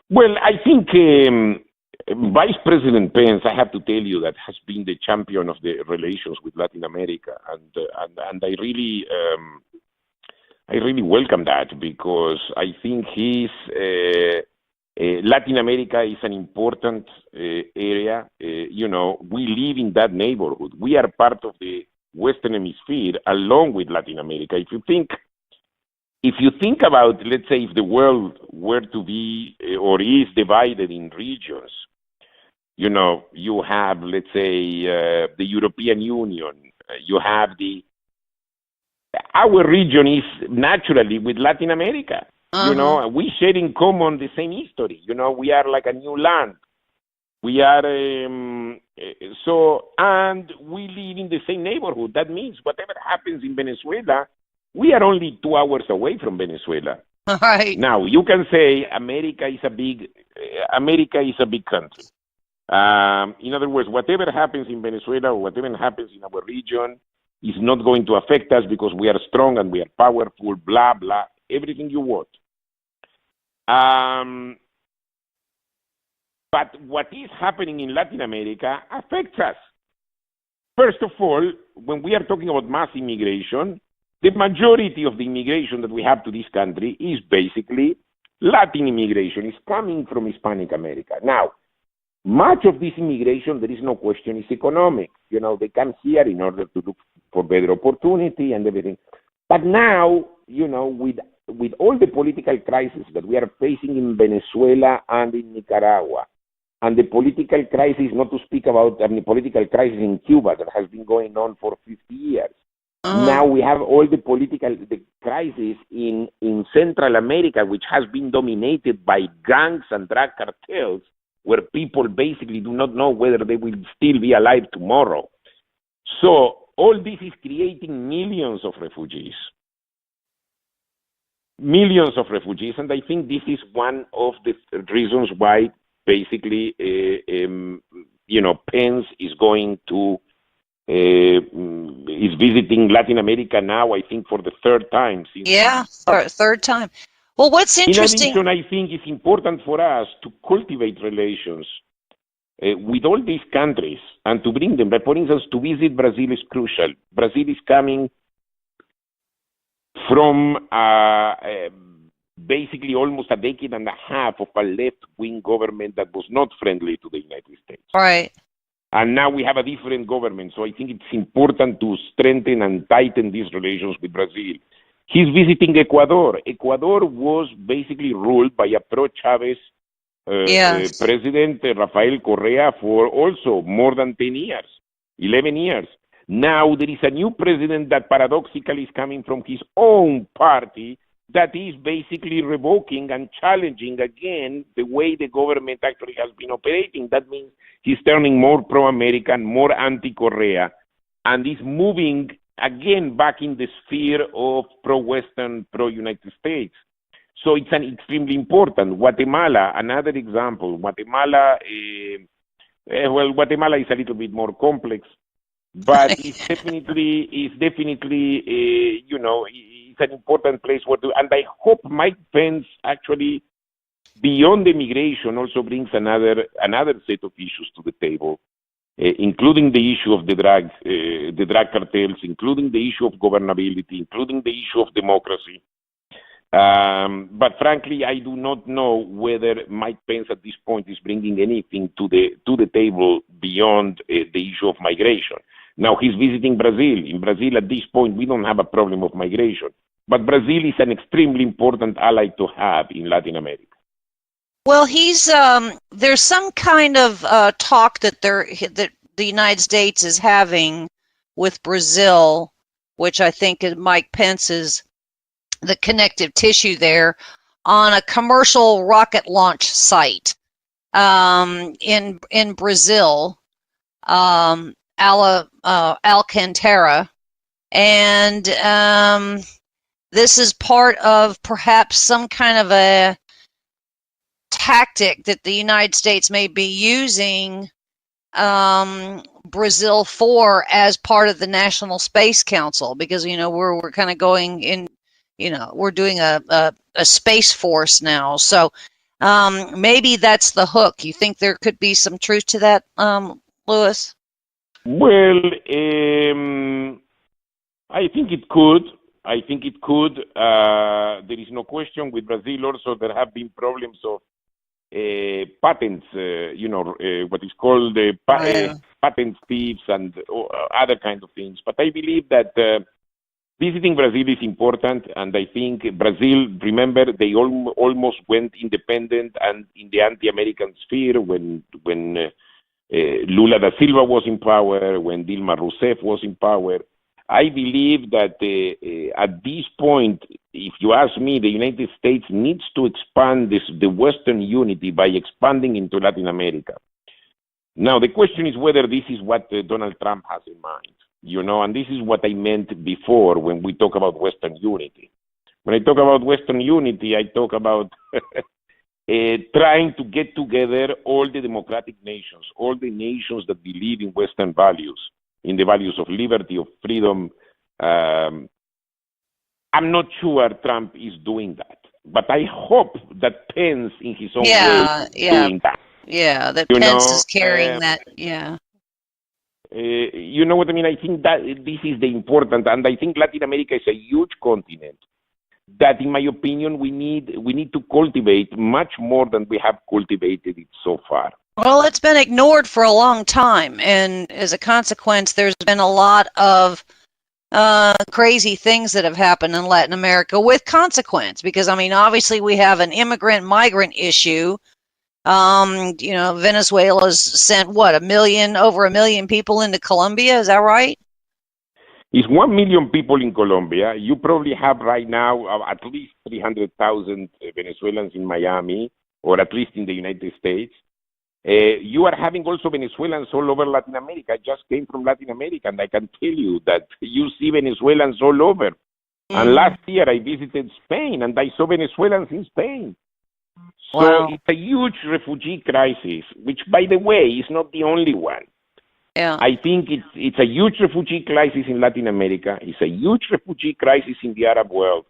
Well, I think Vice President Pence, I have to tell you, that has been the champion of the relations with Latin America, and I really welcome that, because I think Latin America is an important area. We live in that neighborhood. We are part of the Western Hemisphere along with Latin America. If you think about, let's say, if the world were to be or is divided in regions, you have, let's say, the European Union. You have our region is naturally with Latin America. We share in common the same history. We are like a new land. We are and we live in the same neighborhood. That means whatever happens in Venezuela, we are only 2 hours away from Venezuela. Right. Now you can say America is a big country. In other words, whatever happens in Venezuela or whatever happens in our region is not going to affect us because we are strong and we are powerful, blah, blah, everything you want. But what is happening in Latin America affects us. First of all, when we are talking about mass immigration, the majority of the immigration that we have to this country is basically Latin immigration. It's coming from Hispanic America. Now, much of this immigration, there is no question, is economic. They come here in order to look for better opportunity and everything. But now, with all the political crisis that we are facing in Venezuela and in Nicaragua, and the political crisis, not to speak about the political crisis in Cuba that has been going on for 50 years. Now we have all the crisis in Central America, which has been dominated by gangs and drug cartels, where people basically do not know whether they will still be alive tomorrow. So all this is creating millions of refugees. And I think this is one of the reasons why basically, Pence is going to, is visiting Latin America now, I think, for the third time. Third time. Well, what's interesting... In addition, I think it's important for us to cultivate relations with all these countries and to bring them. But for instance, to visit Brazil is crucial. Brazil is coming from basically almost a decade and a half of a left-wing government that was not friendly to the United States. Right. And now we have a different government. So I think it's important to strengthen and tighten these relations with Brazil. He's visiting Ecuador. Ecuador was basically ruled by a pro-Chavez Yes. President Rafael Correa for also more than 10 years, 11 years. Now there is a new president that paradoxically is coming from his own party that is basically revoking and challenging again the way the government actually has been operating. That means he's turning more pro-American, more anti-Correa, and is moving again back in the sphere of pro-Western, pro-United States. So it's an extremely important. Guatemala, another example. Guatemala, Guatemala is a little bit more complex, but it's definitely, you know, it's an important place where to, and I hope Mike Pence actually, beyond immigration, also brings another set of issues to the table, including the issue of the drug cartels, including the issue of governability, including the issue of democracy. But frankly, I do not know whether Mike Pence at this point is bringing anything to the table beyond the issue of migration. Now he's visiting Brazil. In Brazil, at this point, we don't have a problem of migration, but Brazil is an extremely important ally to have in Latin America. Well, he's there's some kind of talk that the United States is having with Brazil, which I think Mike Pence is the connective tissue there, on a commercial rocket launch site in Brazil, Alcantara, and this is part of perhaps some kind of a tactic that the United States may be using Brazil for as part of the National Space Council, because you know we're kind of going in. You know, we're doing a space force now. So maybe that's the hook. You think there could be some truth to that, Louis? Well, I think it could. There is no question with Brazil also there have been problems of patents, what is called patent thieves and other kind of things. But I believe that visiting Brazil is important, and I think Brazil, remember, they almost went independent and in the anti-American sphere when Lula da Silva was in power, when Dilma Rousseff was in power. I believe that at this point, if you ask me, the United States needs to expand the Western unity by expanding into Latin America. Now, the question is whether this is what Donald Trump has in mind. You know, and this is what I meant before when we talk about Western unity. When I talk about Western unity, I talk about trying to get together all the democratic nations, all the nations that believe in Western values, in the values of liberty, of freedom. I'm not sure Trump is doing that, but I hope that Pence, in his own way, is doing that. Yeah, that Pence is carrying that, yeah. You know what I mean? I think that this is the important, and I think Latin America is a huge continent that, in my opinion, we need to cultivate much more than we have cultivated it so far. Well, it's been ignored for a long time, and as a consequence, there's been a lot of crazy things that have happened in Latin America with consequence, because, I mean, obviously we have an immigrant-migrant issue. You know, Venezuela's sent what, over a million people into Colombia. Is that right? It's 1 million people in Colombia. You probably have right now at least 300,000 Venezuelans in Miami, or at least in the United States. You are having also Venezuelans all over Latin America. I just came from Latin America, and I can tell you that you see Venezuelans all over. And last year I visited Spain, and I saw Venezuelans in Spain. So wow. It's a huge refugee crisis, which, by the way, is not the only one. Yeah. I think it's a huge refugee crisis in Latin America. It's a huge refugee crisis in the Arab world.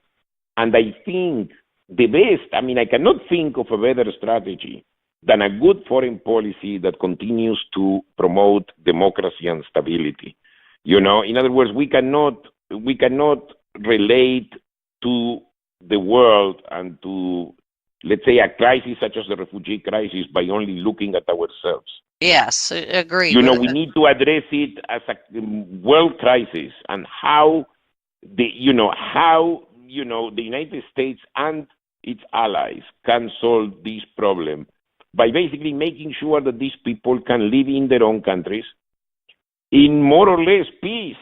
And I think the best, I mean, I cannot think of a better strategy than a good foreign policy that continues to promote democracy and stability. You know, in other words, we cannot relate to the world and to, let's say, a crisis such as the refugee crisis by only looking at ourselves. Yes, agreed. You know, we need to address it as a world crisis, and how the United States and its allies can solve this problem by basically making sure that these people can live in their own countries in more or less peace.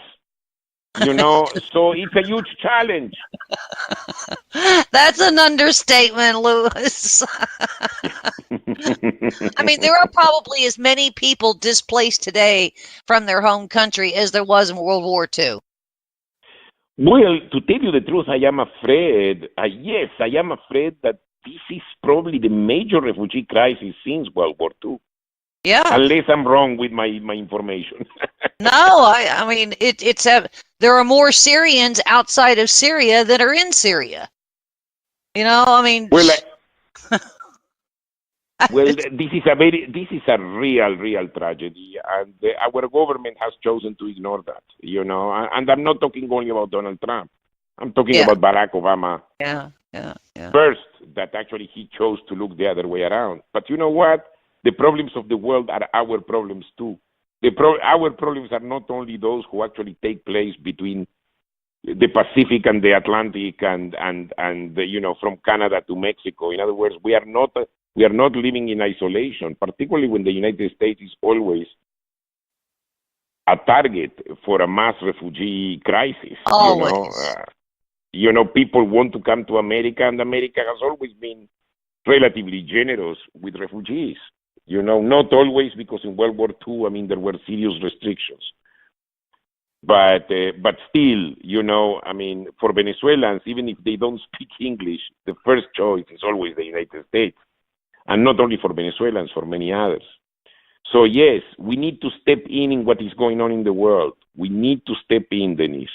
So it's a huge challenge. That's an understatement, Louis. I mean, there are probably as many people displaced today from their home country as there was in World War II. Well, to tell you the truth, I am afraid, yes, I am afraid that this is probably the major refugee crisis since World War II. Yeah. Unless I'm wrong with my information. No, I mean, there are more Syrians outside of Syria than are in Syria. I mean. Well, this is a real tragedy, and our government has chosen to ignore that. And I'm not talking only about Donald Trump. I'm talking about Barack Obama. Yeah. First, that actually he chose to look the other way around. But you know what? The problems of the world are our problems too. Our problems are not only those who actually take place between the Pacific and the Atlantic and from Canada to Mexico. In other words, we are not living in isolation, particularly when the United States is always a target for a mass refugee crisis. Always. People want to come to America, and America has always been relatively generous with refugees. Not always, because in World War II, I mean, there were serious restrictions. But still, I mean, for Venezuelans, even if they don't speak English, the first choice is always the United States. And not only for Venezuelans, for many others. So yes, we need to step in what is going on in the world. We need to step in, Denise.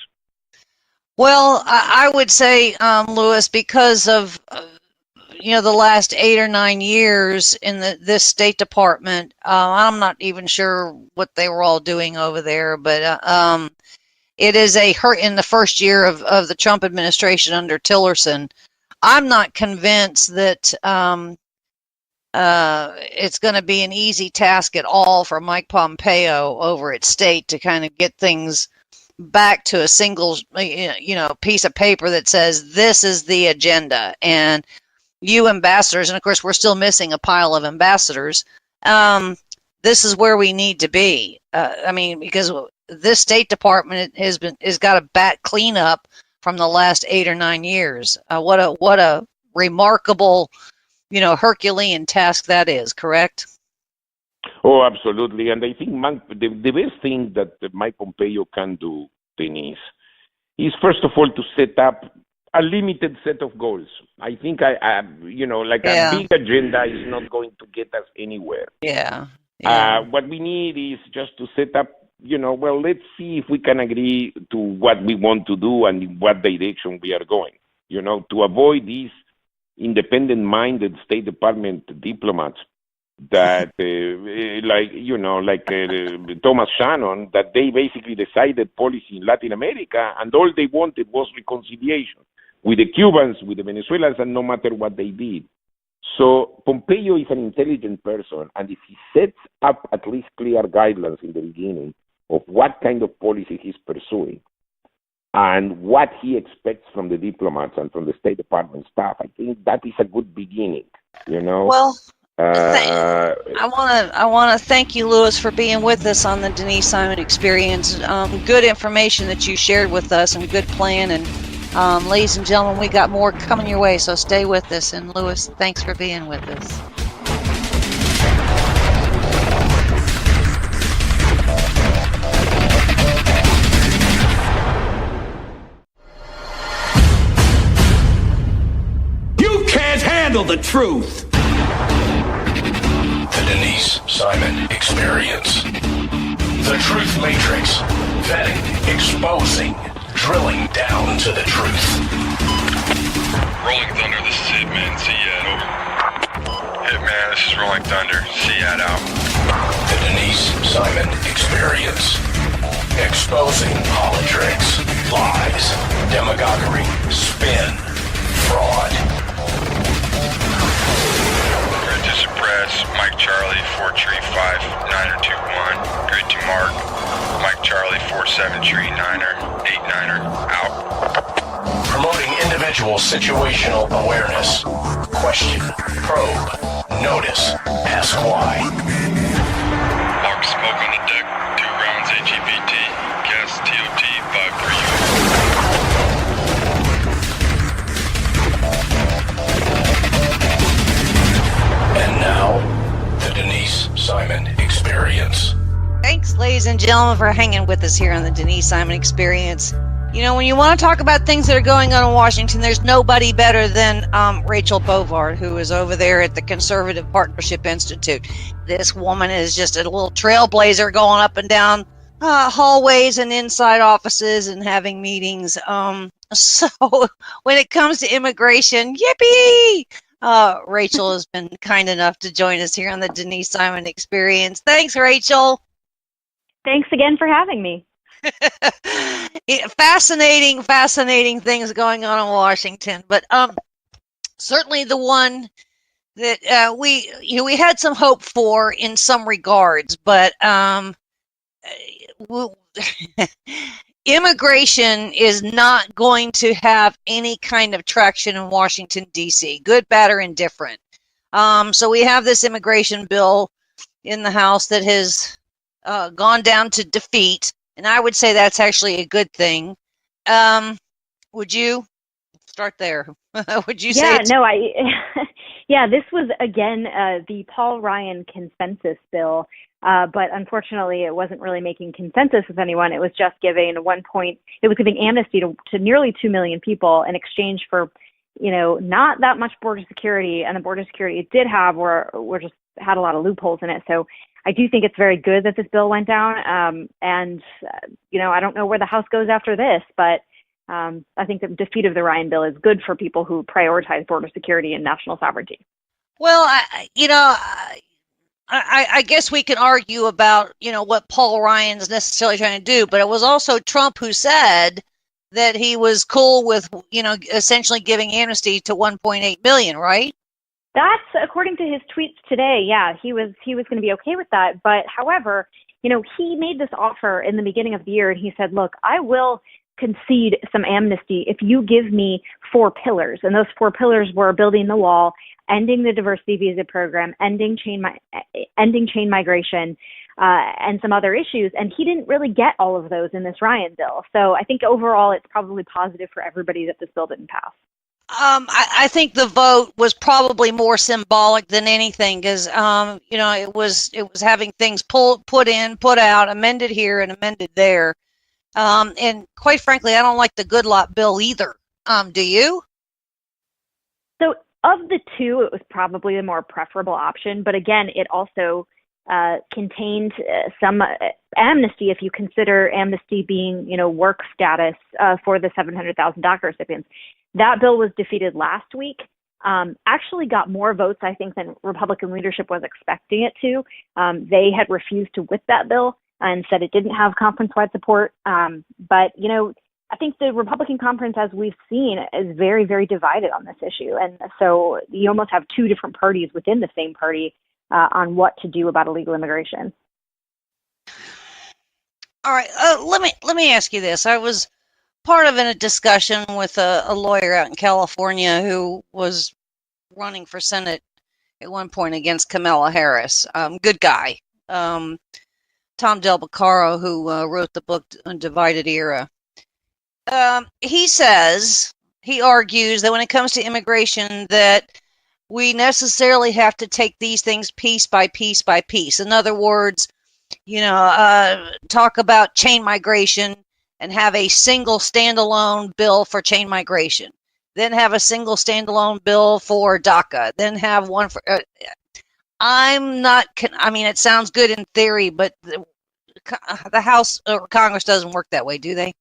Well, I would say, Louis, because of the last 8 or 9 years in this State Department, I'm not even sure what they were all doing over there, but it is in the first year of the Trump administration under Tillerson. I'm not convinced that it's going to be an easy task at all for Mike Pompeo over at State to kind of get things back to a single, piece of paper that says this is the agenda, and you ambassadors, and of course we're still missing a pile of ambassadors. This is where we need to be. I mean, because this State Department has got a bat cleanup from the last 8 or 9 years. What a remarkable, Herculean task that is. Correct? Oh, absolutely. And I think the best thing that Mike Pompeo can do, Denise, is first of all to set up a limited set of goals. I think a big agenda is not going to get us anywhere. Yeah. What we need is just to set up, let's see if we can agree to what we want to do and in what direction we are going, to avoid these independent-minded State Department diplomats that, Thomas Shannon, that they basically decided policy in Latin America, and all they wanted was reconciliation with the Cubans, with the Venezuelans, and no matter what they did. So Pompeo is an intelligent person, and if he sets up at least clear guidelines in the beginning of what kind of policy he's pursuing and what he expects from the diplomats and from the State Department staff, I think that is a good beginning, Well, I want to thank you, Louis, for being with us on the Denise Simon Experience. Good information that you shared with us, and good plan. And ladies and gentlemen, we got more coming your way, so stay with us. And Louis, thanks for being with us. You can't handle the truth. The Denise Simon Experience. The Truth Matrix. Vetting, exposing, drilling down to the truth. Rolling Thunder, this is Hitman. Seat over. Hitman, this is Rolling Thunder. Seat out. The Denise Simon Experience. Exposing politics, lies, demagoguery, spin, fraud. Grid to suppress. Mike Charlie 4 Tree 5 9er 2-1. Grid to mark. Mike Charlie 47 Tree 9er 8 9er out. Promoting individual situational awareness. Question, probe, Notice. Ask why. Mark smoke on the deck. 2 rounds AGPT. Gas TOT 53. And now, the Denise Simon Experience. Thanks, ladies and gentlemen, for hanging with us here on the Denise Simon Experience. You know, when you want to talk about things that are going on in Washington, there's nobody better than Rachel Bovard, who is over there at the Conservative Partnership Institute. This woman is just a little trailblazer going up and down hallways and inside offices and having meetings. So when it comes to immigration, yippee! Rachel has been kind enough to join us here on the Denise Simon Experience. Thanks, Rachel. Thanks again for having me. Fascinating things going on in Washington, but certainly the one that we had some hope for in some regards, but immigration is not going to have any kind of traction in Washington, D.C., good, bad, or indifferent. So we have this immigration bill in the House that has gone down to defeat. And I would say that's actually a good thing. Would you start there? Would you say? Yeah, this was again the Paul Ryan consensus bill, but unfortunately, it wasn't really making consensus with anyone. It was just giving giving amnesty to nearly 2 million people in exchange for, not that much border security, and the border security it did have were just had a lot of loopholes in it. So I do think it's very good that this bill went down. And I don't know where the House goes after this, but I think the defeat of the Ryan bill is good for people who prioritize border security and national sovereignty. Well, I guess we can argue about, what Paul Ryan's necessarily trying to do, but it was also Trump who said that he was cool with, essentially giving amnesty to 1.8 million, right? That's according to his tweets today. Yeah, he was going to be okay with that. But however, he made this offer in the beginning of the year, and he said, "Look, I will concede some amnesty if you give me 4 pillars." And those 4 pillars were building the wall, ending the diversity visa program, ending chain migration, and some other issues. And he didn't really get all of those in this Ryan bill. So I think overall, it's probably positive for everybody that this bill didn't pass. I think the vote was probably more symbolic than anything, because it was having things put in, put out, amended here and amended there, and quite frankly, I don't like the Good Lot bill either. Do you? So of the two, it was probably the more preferable option, but again, it also contained some amnesty, if you consider amnesty being, work status for the 700,000 DACA recipients. That bill was defeated last week. Actually got more votes, I think, than Republican leadership was expecting it to. They had refused to whip that bill and said it didn't have conference-wide support. But, I think the Republican conference, as we've seen, is very, very divided on this issue. And so you almost have 2 different parties within the same party on what to do about illegal immigration. All right, let me ask you this. I was part of a discussion with a lawyer out in California who was running for Senate at one point against Kamala Harris. Good guy. Tom Del Beccaro, who wrote the book Divided Era. He argues that when it comes to immigration, that we necessarily have to take these things piece by piece by piece. In other words, talk about chain migration and have a single standalone bill for chain migration, then have a single standalone bill for DACA, then have one for. It sounds good in theory, but the House or Congress doesn't work that way, do they?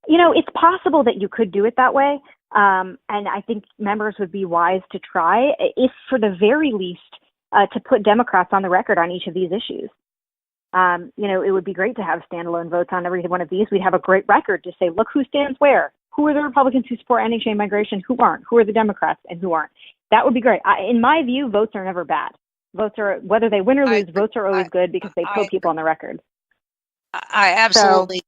It's possible that you could do it that way. And I think members would be wise to try, if for the very least, to put Democrats on the record on each of these issues. It would be great to have standalone votes on every one of these. We'd have a great record to say, look who stands where. Who are the Republicans who support ending chain migration? Who aren't? Who are the Democrats and who aren't? That would be great. In my view, votes are never bad. Votes are, whether they win or lose, votes are always good because they put people on the record. I absolutely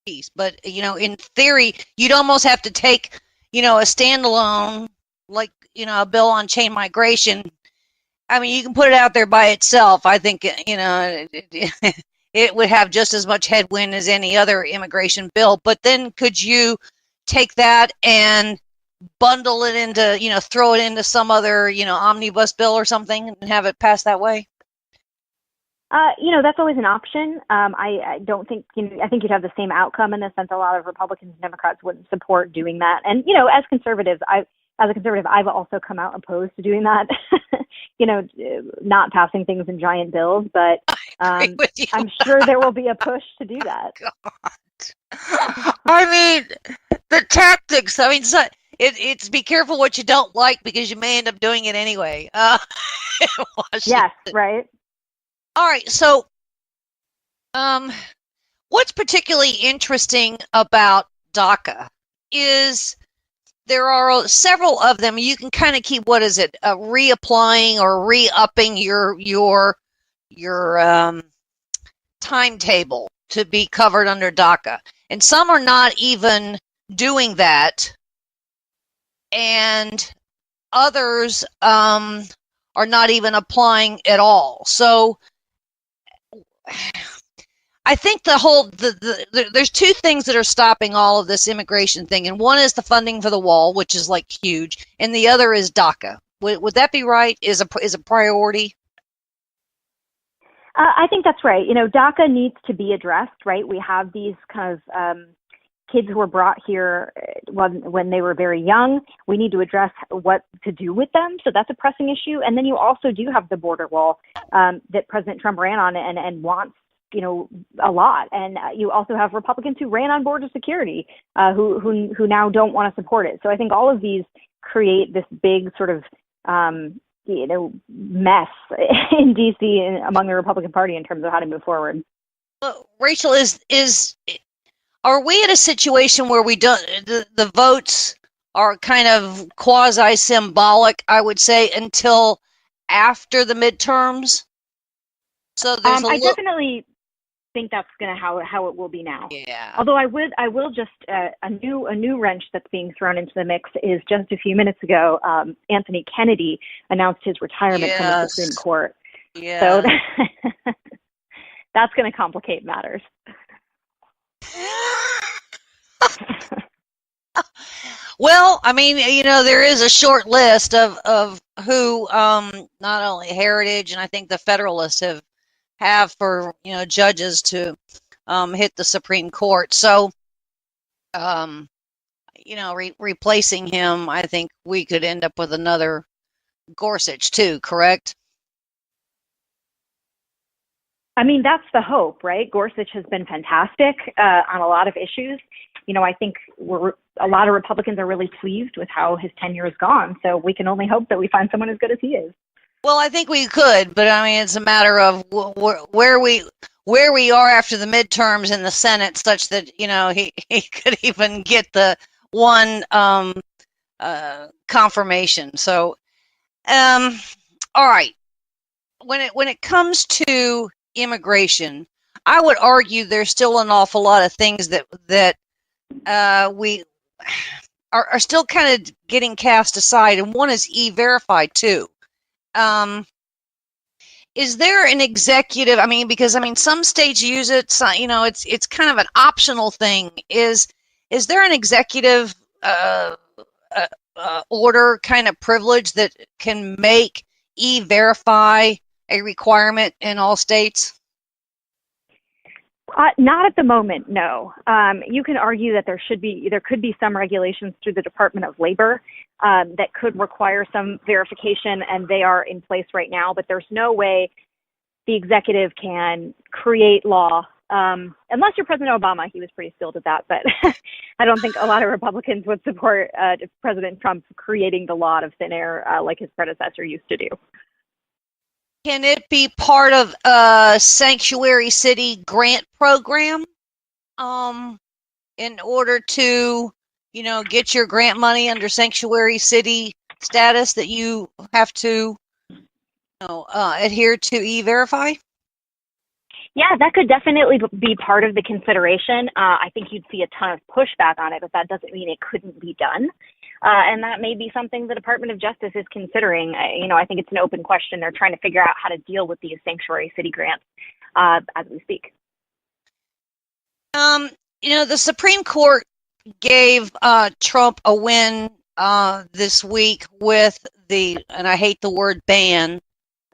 piece. But, in theory, you'd almost have to take, a standalone, like, a bill on chain migration I mean, you can put it out there by itself. I think, it would have just as much headwind as any other immigration bill. But then could you take that and bundle it into, throw it into some other, omnibus bill or something and have it passed that way? That's always an option. I don't think, I think you'd have the same outcome in the sense a lot of Republicans and Democrats wouldn't support doing that. And, as conservatives, as a conservative, I've also come out opposed to doing that, not passing things in giant bills, but I'm sure there will be a push to do that. God. I mean, the tactics, it's be careful what you don't like because you may end up doing it anyway. Yes, right. All right, so what's particularly interesting about DACA is there are several of them. You can kind of keep, reapplying or re-upping your timetable to be covered under DACA. And some are not even doing that, and others are not even applying at all. So I think there's two things that are stopping all of this immigration thing, and one is the funding for the wall, which is like huge, and the other is DACA. Would that be right? Is a priority? I think that's right. DACA needs to be addressed, right? We have these kind of kids who were brought here when they were very young. We need to address what to do with them. So that's a pressing issue. And then you also do have the border wall that President Trump ran on and wants, a lot. And you also have Republicans who ran on border security who now don't want to support it. So I think all of these create this big sort of mess in DC and among the Republican Party in terms of how to move forward. Rachel, are we at a situation where we don't, the votes are kind of quasi-symbolic, I would say, until after the midterms? So there's I definitely think that's going to how it will be now. Yeah. Although I will just a new wrench that's being thrown into the mix is just a few minutes ago, Anthony Kennedy announced his retirement from the Supreme Court. Yeah. So that's going to complicate matters. Well, there is a short list of who not only Heritage and I think the Federalists have for judges to hit the Supreme Court. So replacing him, I think we could end up with another Gorsuch too, correct? That's the hope, right? Gorsuch has been fantastic on a lot of issues. I think a lot of Republicans are really pleased with how his tenure has gone. So we can only hope that we find someone as good as he is. Well, I think we could, but it's a matter of where we are after the midterms in the Senate, such that he could even get the one confirmation. So, all right, when it comes to immigration, I would argue there's still an awful lot of things that we are still kind of getting cast aside, and one is E-Verify too. Is there an executive? Because some states use it. So, it's kind of an optional thing. Is there an executive order kind of privilege that can make E-Verify a requirement in all states? Not at the moment, no. You can argue that there could be some regulations through the Department of Labor that could require some verification, and they are in place right now. But there's no way the executive can create law, unless you're President Obama. He was pretty skilled at that, but I don't think a lot of Republicans would support President Trump creating the law out of thin air like his predecessor used to do. Can it be part of a sanctuary city grant program in order to, get your grant money under sanctuary city status that you have to adhere to E-Verify? Yeah, that could definitely be part of the consideration. I think you'd see a ton of pushback on it, but that doesn't mean it couldn't be done. And that may be something the Department of Justice is considering. I think it's an open question. They're trying to figure out how to deal with these sanctuary city grants as we speak. The Supreme Court gave Trump a win this week with and I hate the word ban,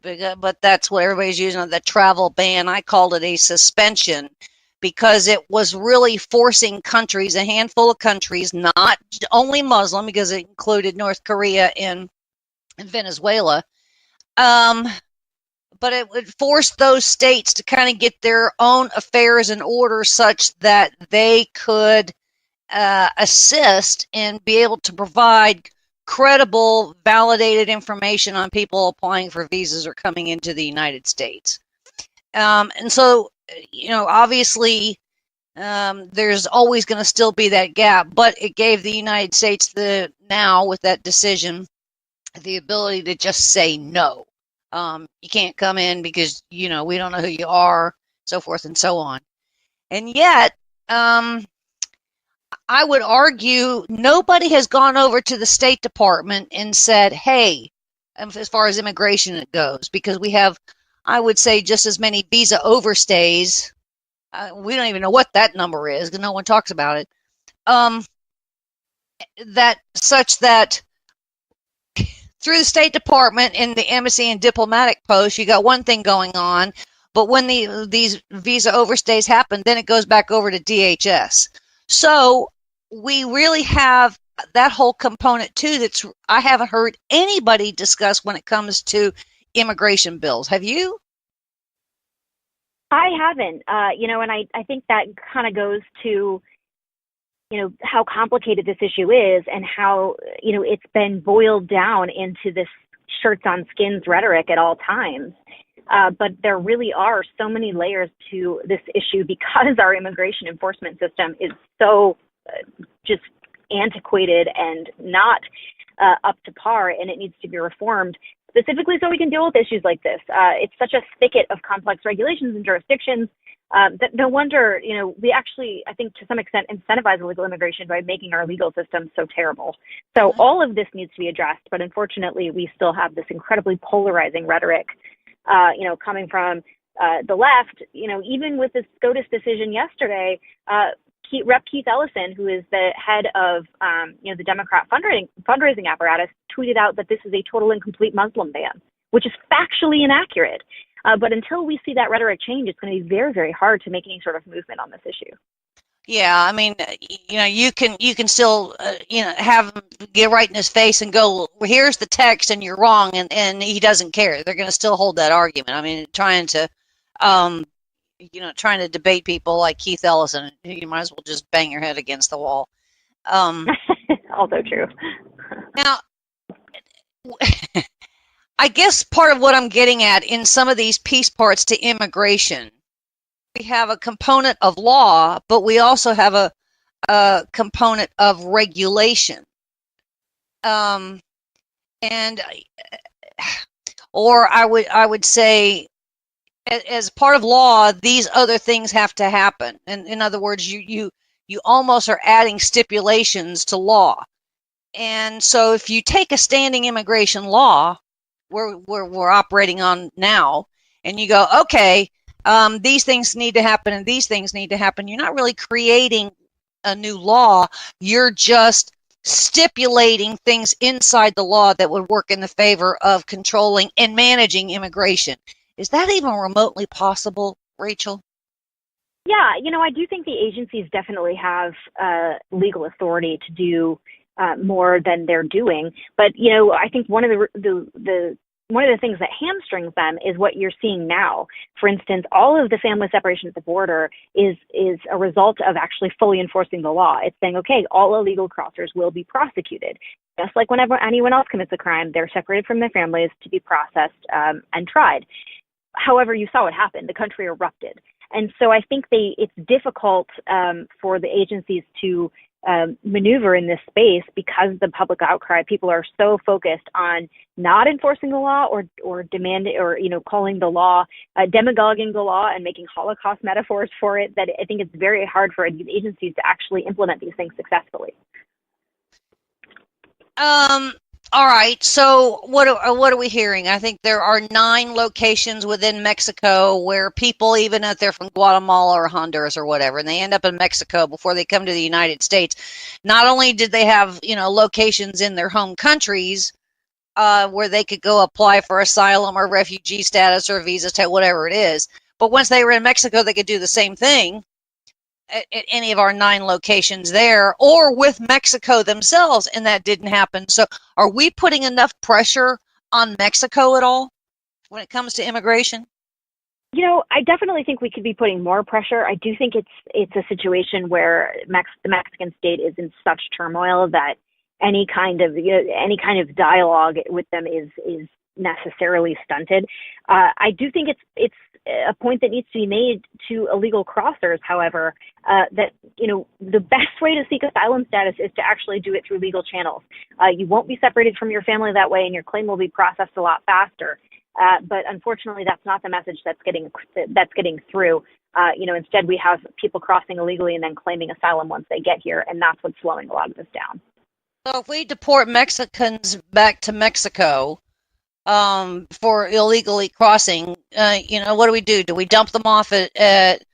but that's what everybody's using, the travel ban. I called it a suspension because it was really forcing countries, a handful of countries, not only Muslim, because it included North Korea and Venezuela, but it would force those states to kind of get their own affairs in order such that they could assist and be able to provide credible, validated information on people applying for visas or coming into the United States. And so, obviously, there's always going to still be that gap, but it gave the United States now with that decision, the ability to just say no. You can't come in because, we don't know who you are, so forth and so on. And yet, I would argue nobody has gone over to the State Department and said, hey, as far as immigration goes, because we have, I would say, just as many visa overstays. We don't even know what that number is because no one talks about it. Such that through the State Department and the embassy and diplomatic posts, you got one thing going on, but when these visa overstays happen, then it goes back over to DHS. So we really have that whole component too I haven't heard anybody discuss when it comes to immigration bills. Have you? I haven't, and I think that kind of goes to, how complicated this issue is and how, it's been boiled down into this shirts on skins rhetoric at all times. But there really are so many layers to this issue because our immigration enforcement system is so just antiquated and not up to par, and it needs to be reformed specifically so we can deal with issues like this. It's such a thicket of complex regulations and jurisdictions that no wonder, we actually, I think to some extent, incentivize illegal immigration by making our legal system so terrible. So all of this needs to be addressed, but unfortunately, we still have this incredibly polarizing rhetoric, coming from the left, even with the SCOTUS decision yesterday, Rep. Keith Ellison, who is the head of, the Democrat fundraising apparatus, tweeted out that this is a total and complete Muslim ban, which is factually inaccurate. But until we see that rhetoric change, it's going to be very, very hard to make any sort of movement on this issue. Yeah, I mean, you can still, have him get right in his face and go, well, here's the text and you're wrong, and he doesn't care. They're going to still hold that argument. I mean, trying to debate people like Keith Ellison, you might as well just bang your head against the wall. Also true. Now, I guess part of what I'm getting at in some of these piece parts to immigration, we have a component of law, but we also have a component of regulation. Or I would say, as part of law, these other things have to happen. And in other words, you almost are adding stipulations to law. And so if you take a standing immigration law, where we're operating on now, and you go, okay, these things need to happen and these things need to happen, you're not really creating a new law. You're just stipulating things inside the law that would work in the favor of controlling and managing immigration. Is that even remotely possible, Rachel? Yeah, I do think the agencies definitely have legal authority to do more than they're doing. But, I think one of the things that hamstrings them is what you're seeing now. For instance, all of the family separation at the border is a result of actually fully enforcing the law. It's saying, okay, all illegal crossers will be prosecuted. Just like whenever anyone else commits a crime, they're separated from their families to be processed and tried. However, you saw what happened. The country erupted. And so I think it's difficult for the agencies to maneuver in this space because the public outcry, people are so focused on not enforcing the law or demanding or, calling the law, demagoguing the law and making Holocaust metaphors for it, that I think it's very hard for these agencies to actually implement these things successfully. All right. So what are we hearing? I think there are 9 locations within Mexico where people, even if they're from Guatemala or Honduras or whatever, and they end up in Mexico before they come to the United States, not only did they have, locations in their home countries where they could go apply for asylum or refugee status or visa status, whatever it is, but once they were in Mexico, they could do the same thing at any of our 9 locations there or with Mexico themselves, and that didn't happen. So are we putting enough pressure on Mexico at all when it comes to immigration? I definitely think we could be putting more pressure. I do think it's a situation where the Mexican state is in such turmoil that any kind of dialogue with them is necessarily stunted. I do think it's a point that needs to be made to illegal crossers, however, that, the best way to seek asylum status is to actually do it through legal channels. You won't be separated from your family that way, and your claim will be processed a lot faster. But unfortunately, that's not the message that's getting through. Instead, we have people crossing illegally and then claiming asylum once they get here, and that's what's slowing a lot of this down. So if we deport Mexicans back to Mexico, for illegally crossing, what do? Do we dump them off at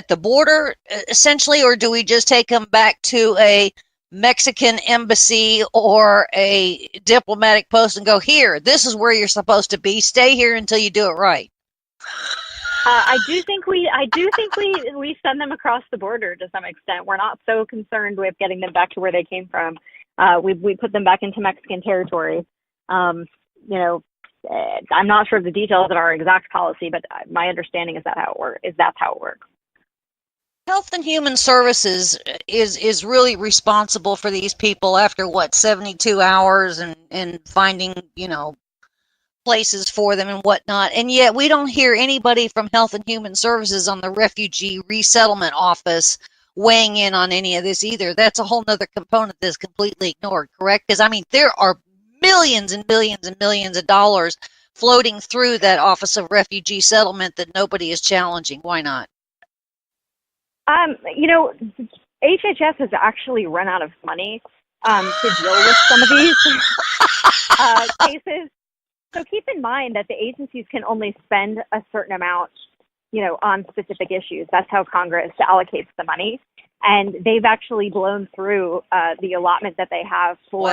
the border, essentially, or do we just take them back to a Mexican embassy or a diplomatic post and go, here, this is where you're supposed to be. Stay here until you do it right? I do think we send them across the border to some extent. We're not so concerned with getting them back to where they came from. We put them back into Mexican territory. I'm not sure of the details of our exact policy, but my understanding is that's how it works. Health and Human Services is really responsible for these people after 72 hours and finding, places for them and whatnot. And yet we don't hear anybody from Health and Human Services on the Refugee Resettlement Office weighing in on any of this either. That's a whole nother component that's completely ignored, correct? Because there are millions and millions and millions of dollars floating through that Office of Refugee Settlement that nobody is challenging. Why not? HHS has actually run out of money to deal with some of these cases. So keep in mind that the agencies can only spend a certain amount, on specific issues. That's how Congress allocates the money. And they've actually blown through the allotment that they have for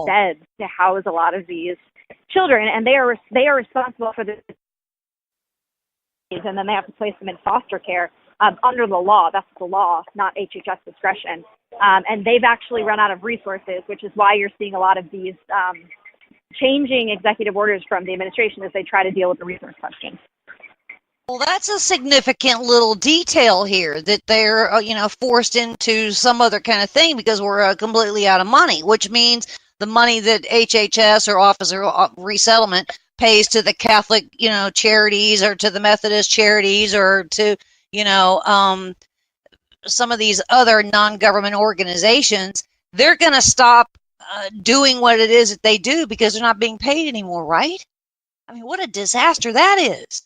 beds to house a lot of these children, and they are responsible for this, and then they have to place them in foster care under the law. That's the law, not HHS discretion. And they've actually run out of resources, which is why you're seeing a lot of these changing executive orders from the administration as they try to deal with the resource question. Well, that's a significant little detail here that they're, forced into some other kind of thing because we're completely out of money, which means the money that HHS or Office of Resettlement pays to the Catholic, charities or to the Methodist charities or to, some of these other non-government organizations, they're going to stop doing what it is that they do because they're not being paid anymore, right? What a disaster that is.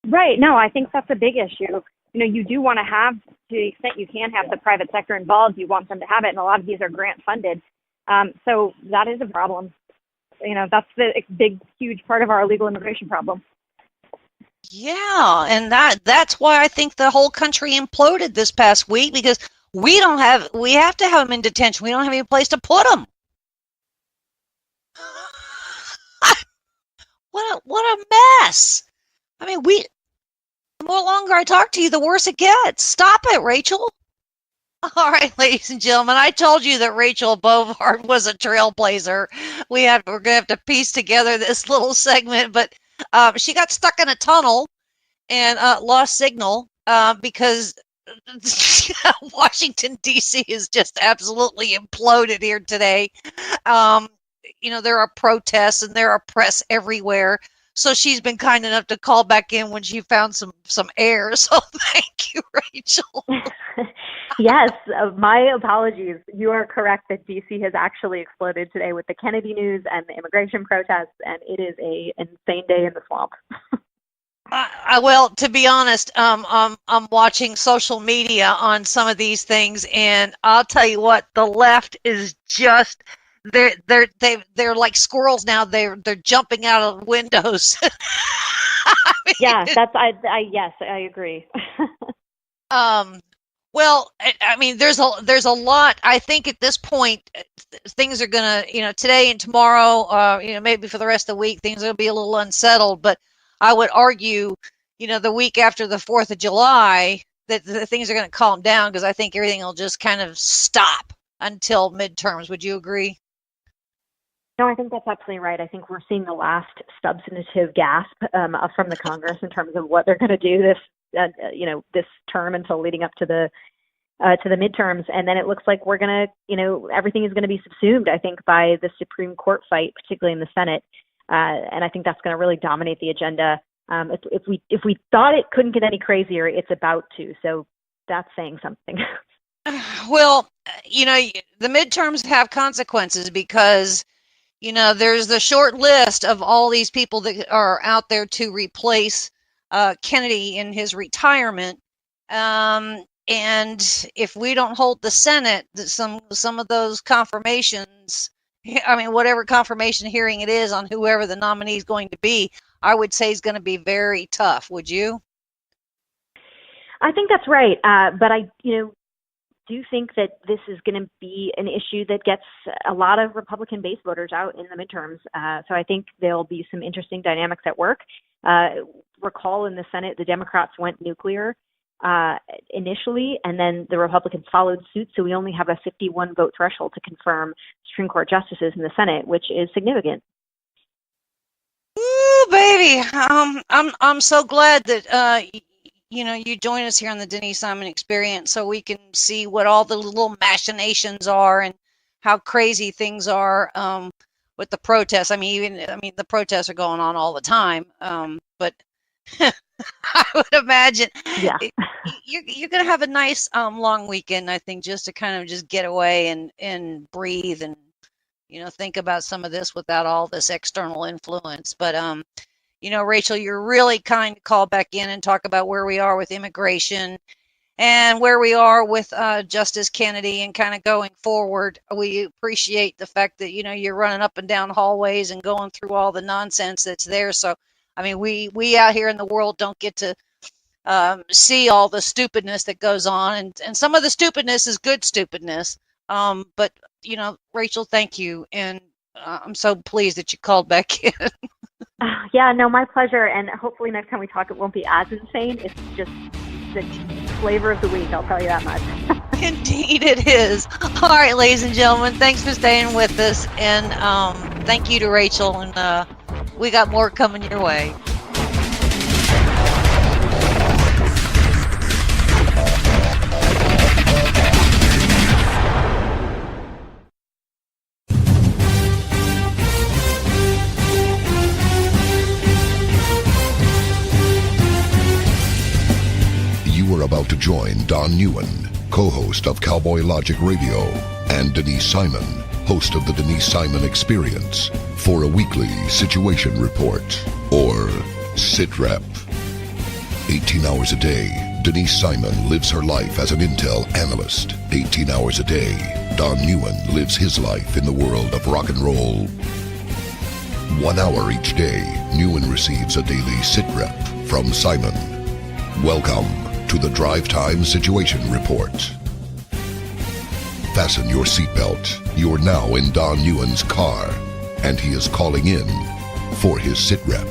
Right. No, I think that's a big issue. You do want to have, to the extent you can have the private sector involved, you want them to have it, and a lot of these are grant funded. So that is a problem. That's the big, huge part of our illegal immigration problem. Yeah, and that's why I think the whole country imploded this past week, because we have to have them in detention. We don't have any place to put them. What a mess. The more longer I talk to you, the worse it gets. Stop it, Rachel. All right, ladies and gentlemen, I told you that Rachel Bovard was a trailblazer. We're going to have to piece together this little segment, but she got stuck in a tunnel and lost signal because Washington, D.C. is just absolutely imploded here today. There are protests and there are press everywhere. So she's been kind enough to call back in when she found some air. So thank you, Rachel. Yes, my apologies. You are correct that D.C. has actually exploded today with the Kennedy news and the immigration protests, and it is an insane day in the swamp. Well, to be honest, I'm watching social media on some of these things, and I'll tell you what, the left is just they're like squirrels now. They're jumping out of windows. I mean, yeah, yes, I agree. Well, I mean, there's a lot. I think at this point, things are gonna, today and tomorrow, maybe for the rest of the week, things are gonna be a little unsettled. But I would argue, the week after the 4th of July, that the things are gonna calm down, because I think everything will just kind of stop until midterms. Would you agree? No, I think that's absolutely right. I think we're seeing the last substantive gasp from the Congress in terms of what they're going to do this term until leading up to the midterms, and then it looks like we're going to, everything is going to be subsumed, I think, by the Supreme Court fight, particularly in the Senate, and I think that's going to really dominate the agenda. If we thought it couldn't get any crazier, it's about to. So that's saying something. Well, the midterms have consequences because, there's the short list of all these people that are out there to replace Kennedy in his retirement. And if we don't hold the Senate, some of those confirmations, whatever confirmation hearing it is on whoever the nominee is going to be, I would say is going to be very tough. Would you? I think that's right. But I, do think that this is going to be an issue that gets a lot of Republican base voters out in the midterms. So I think there'll be some interesting dynamics at work. Recall in the Senate, the Democrats went nuclear initially, and then the Republicans followed suit. So we only have a 51 vote threshold to confirm Supreme Court justices in the Senate, which is significant. Ooh, baby! I'm so glad that you join us here on the Denise Simon Experience, so we can see what all the little machinations are and how crazy things are with the protests. The protests are going on all the time, but I would imagine you're going to have a nice long weekend, I think, just to kind of just get away and breathe and think about some of this without all this external influence. But Rachel, you're really kind to call back in and talk about where we are with immigration and where we are with Justice Kennedy and kind of going forward. We appreciate the fact that, you're running up and down hallways and going through all the nonsense that's there. So, we out here in the world don't get to see all the stupidness that goes on. And some of the stupidness is good stupidness. But, Rachel, thank you. And I'm so pleased that you called back in. Yeah, no, my pleasure. And hopefully next time we talk, it won't be as insane. It's just the flavor of the week, I'll tell you that much. Indeed it is. All right, ladies and gentlemen, thanks for staying with us. And thank you to Rachel. And we got more coming your way. You are about to join Don Newen, co-host of Cowboy Logic Radio, and Denise Simon, host of the Denise Simon Experience, for a weekly situation report, or SITREP. 18 hours a day, Denise Simon lives her life as an intel analyst. 18 hours a day, Don Newen lives his life in the world of rock and roll. 1 hour each day, Newen receives a daily SITREP from Simon. Welcome to the Drive Time Situation Report. Fasten your seatbelt. You're now in Don Newen's car, and he is calling in for his SITREP.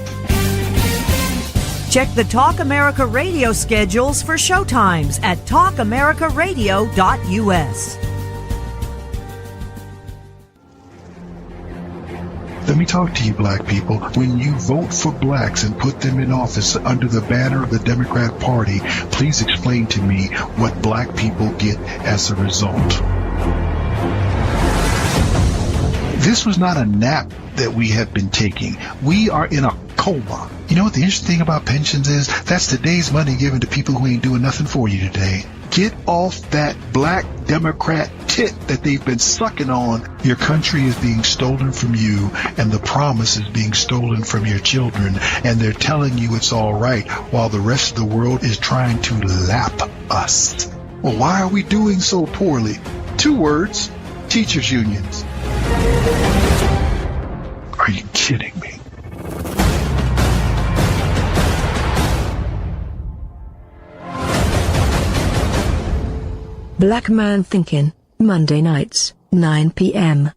Check the Talk America Radio schedules for showtimes at talkamericaradio.us. Let me talk to you, black people. When you vote for blacks and put them in office under the banner of the Democrat Party, please explain to me what black people get as a result. This was not a nap that we have been taking. We are in a coma. You know what the interesting thing about pensions is? That's today's money given to people who ain't doing nothing for you today. Get off that black Democrat tit that they've been sucking on. Your country is being stolen from you, and the promise is being stolen from your children, and they're telling you it's all right while the rest of the world is trying to lap us. Well, why are we doing so poorly? 2 words: teachers' unions. Are you kidding me? Black Man Thinking, Monday nights, 9 p.m.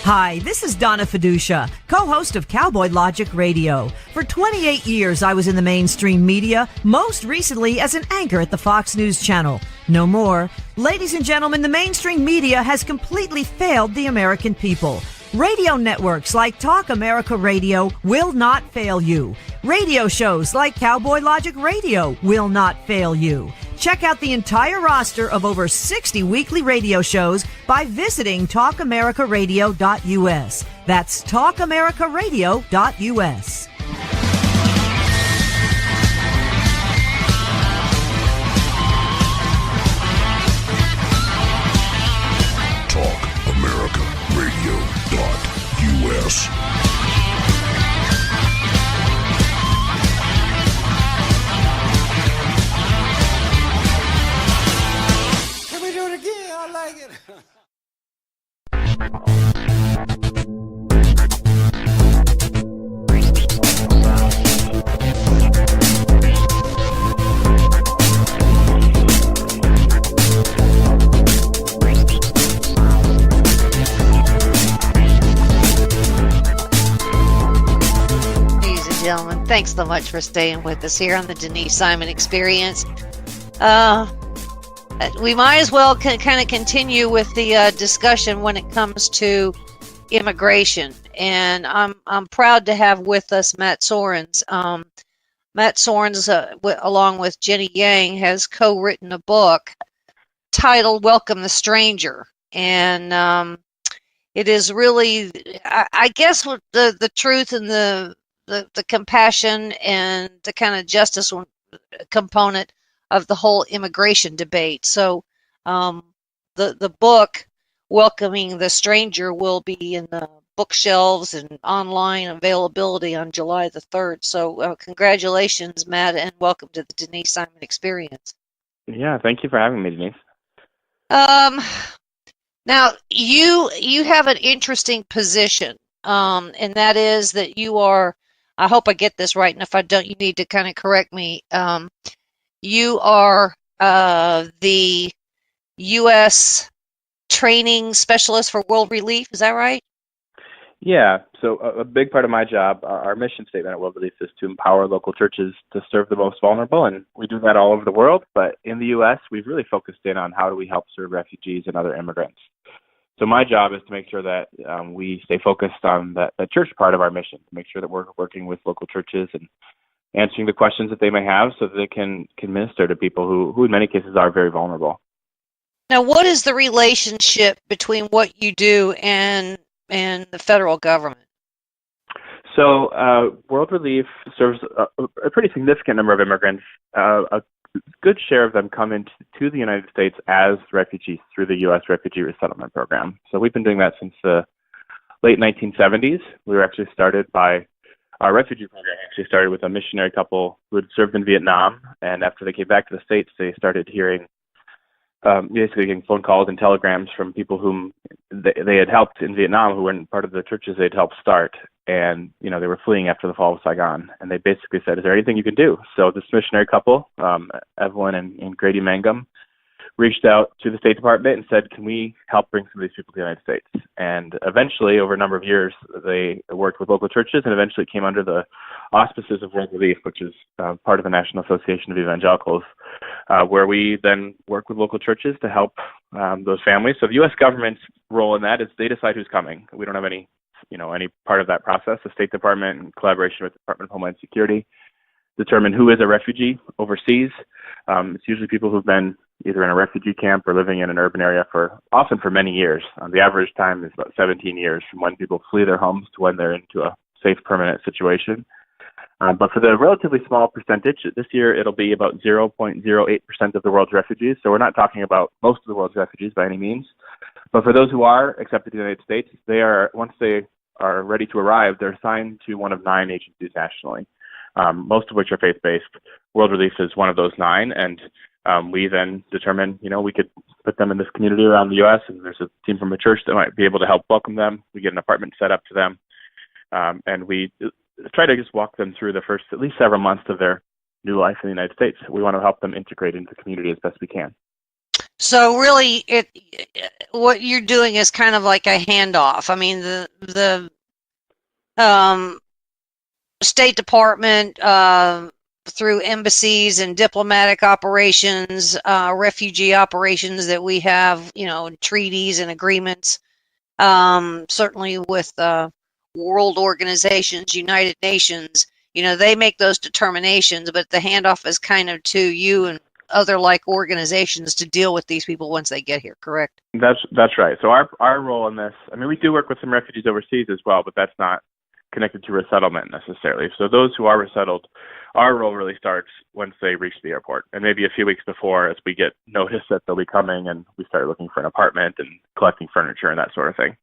Hi, this is Donna Fiducia, co-host of Cowboy Logic Radio. For 28 years, I was in the mainstream media, most recently as an anchor at the Fox News Channel. No more. Ladies and gentlemen, the mainstream media has completely failed the American people. Radio networks like Talk America Radio will not fail you. Radio shows like Cowboy Logic Radio will not fail you. Check out the entire roster of over 60 weekly radio shows by visiting talkamericaradio.us. That's talkamericaradio.us. TalkAmericaRadio.us. Can we do it again? I like it. Gentlemen, thanks so much for staying with us here on the Denise Simon Experience. We might as well kind of continue with the discussion when it comes to immigration, and I'm proud to have with us Matt Soerens. Matt Soerens, along with Jenny Yang, has co-written a book titled "Welcome the Stranger," and it is really, I guess, what the truth and the compassion and the kind of justice component of the whole immigration debate. So the book, Welcoming the Stranger, will be in the bookshelves and online availability on July the 3rd. So congratulations, Matt, and welcome to the Denise Simon Experience. Yeah, thank you for having me, Denise. Now, you have an interesting position, and that is that you are, I hope I get this right, and if I don't, you need to kind of correct me. You are the U.S. training specialist for World Relief. Is that right? Yeah, so a big part of my job, our mission statement at World Relief, is to empower local churches to serve the most vulnerable, and we do that all over the world. But in the U.S., we've really focused in on how do we help serve refugees and other immigrants. So my job is to make sure that we stay focused on that church part of our mission, to make sure that we're working with local churches and answering the questions that they may have so that they can minister to people who in many cases are very vulnerable. Now, what is the relationship between what you do and the federal government? So World Relief serves a pretty significant number of immigrants. A good share of them come into the United States as refugees through the U.S. Refugee Resettlement Program. So we've been doing that since the late 1970s. We were actually started by, our refugee program actually started with a missionary couple who had served in Vietnam, and after they came back to the States, they started hearing, basically getting phone calls and telegrams from people whom they had helped in Vietnam who weren't part of the churches they'd helped start. And, you know, they were fleeing after the fall of Saigon. And they basically said, is there anything you can do? So this missionary couple, Evelyn and Grady Mangum, reached out to the State Department and said, can we help bring some of these people to the United States? And eventually, over a number of years, they worked with local churches and eventually came under the auspices of World Relief, which is part of the National Association of Evangelicals, where we then work with local churches to help those families. So the U.S. government's role in that is they decide who's coming. We don't have any part of that process. The State Department, in collaboration with the Department of Homeland Security, determine who is a refugee overseas. It's usually people who've been either in a refugee camp or living in an urban area often for many years. The average time is about 17 years from when people flee their homes to when they're into a safe, permanent situation. But for the relatively small percentage, this year it'll be about 0.08% of the world's refugees. So we're not talking about most of the world's refugees by any means. But for those who are accepted in the United States, they are, once they are ready to arrive, they're assigned to one of 9 agencies nationally, most of which are faith-based. World Relief is one of those 9, and we then determine, we could put them in this community around the U.S., and there's a team from a church that might be able to help welcome them. We get an apartment set up to them, and we try to just walk them through the first at least several months of their new life in the United States. We want to help them integrate into the community as best we can. So really, what you're doing is kind of like a handoff. I mean, the State Department, through embassies and diplomatic operations, refugee operations that we have, treaties and agreements, certainly with world organizations, United Nations, they make those determinations, but the handoff is kind of to you and other like organizations to deal with these people once they get here, correct? That's right. So our role in this, I mean, we do work with some refugees overseas as well, but that's not connected to resettlement necessarily. So those who are resettled, our role really starts once they reach the airport, and maybe a few weeks before, as we get notice that they'll be coming, and we start looking for an apartment and collecting furniture and that sort of thing.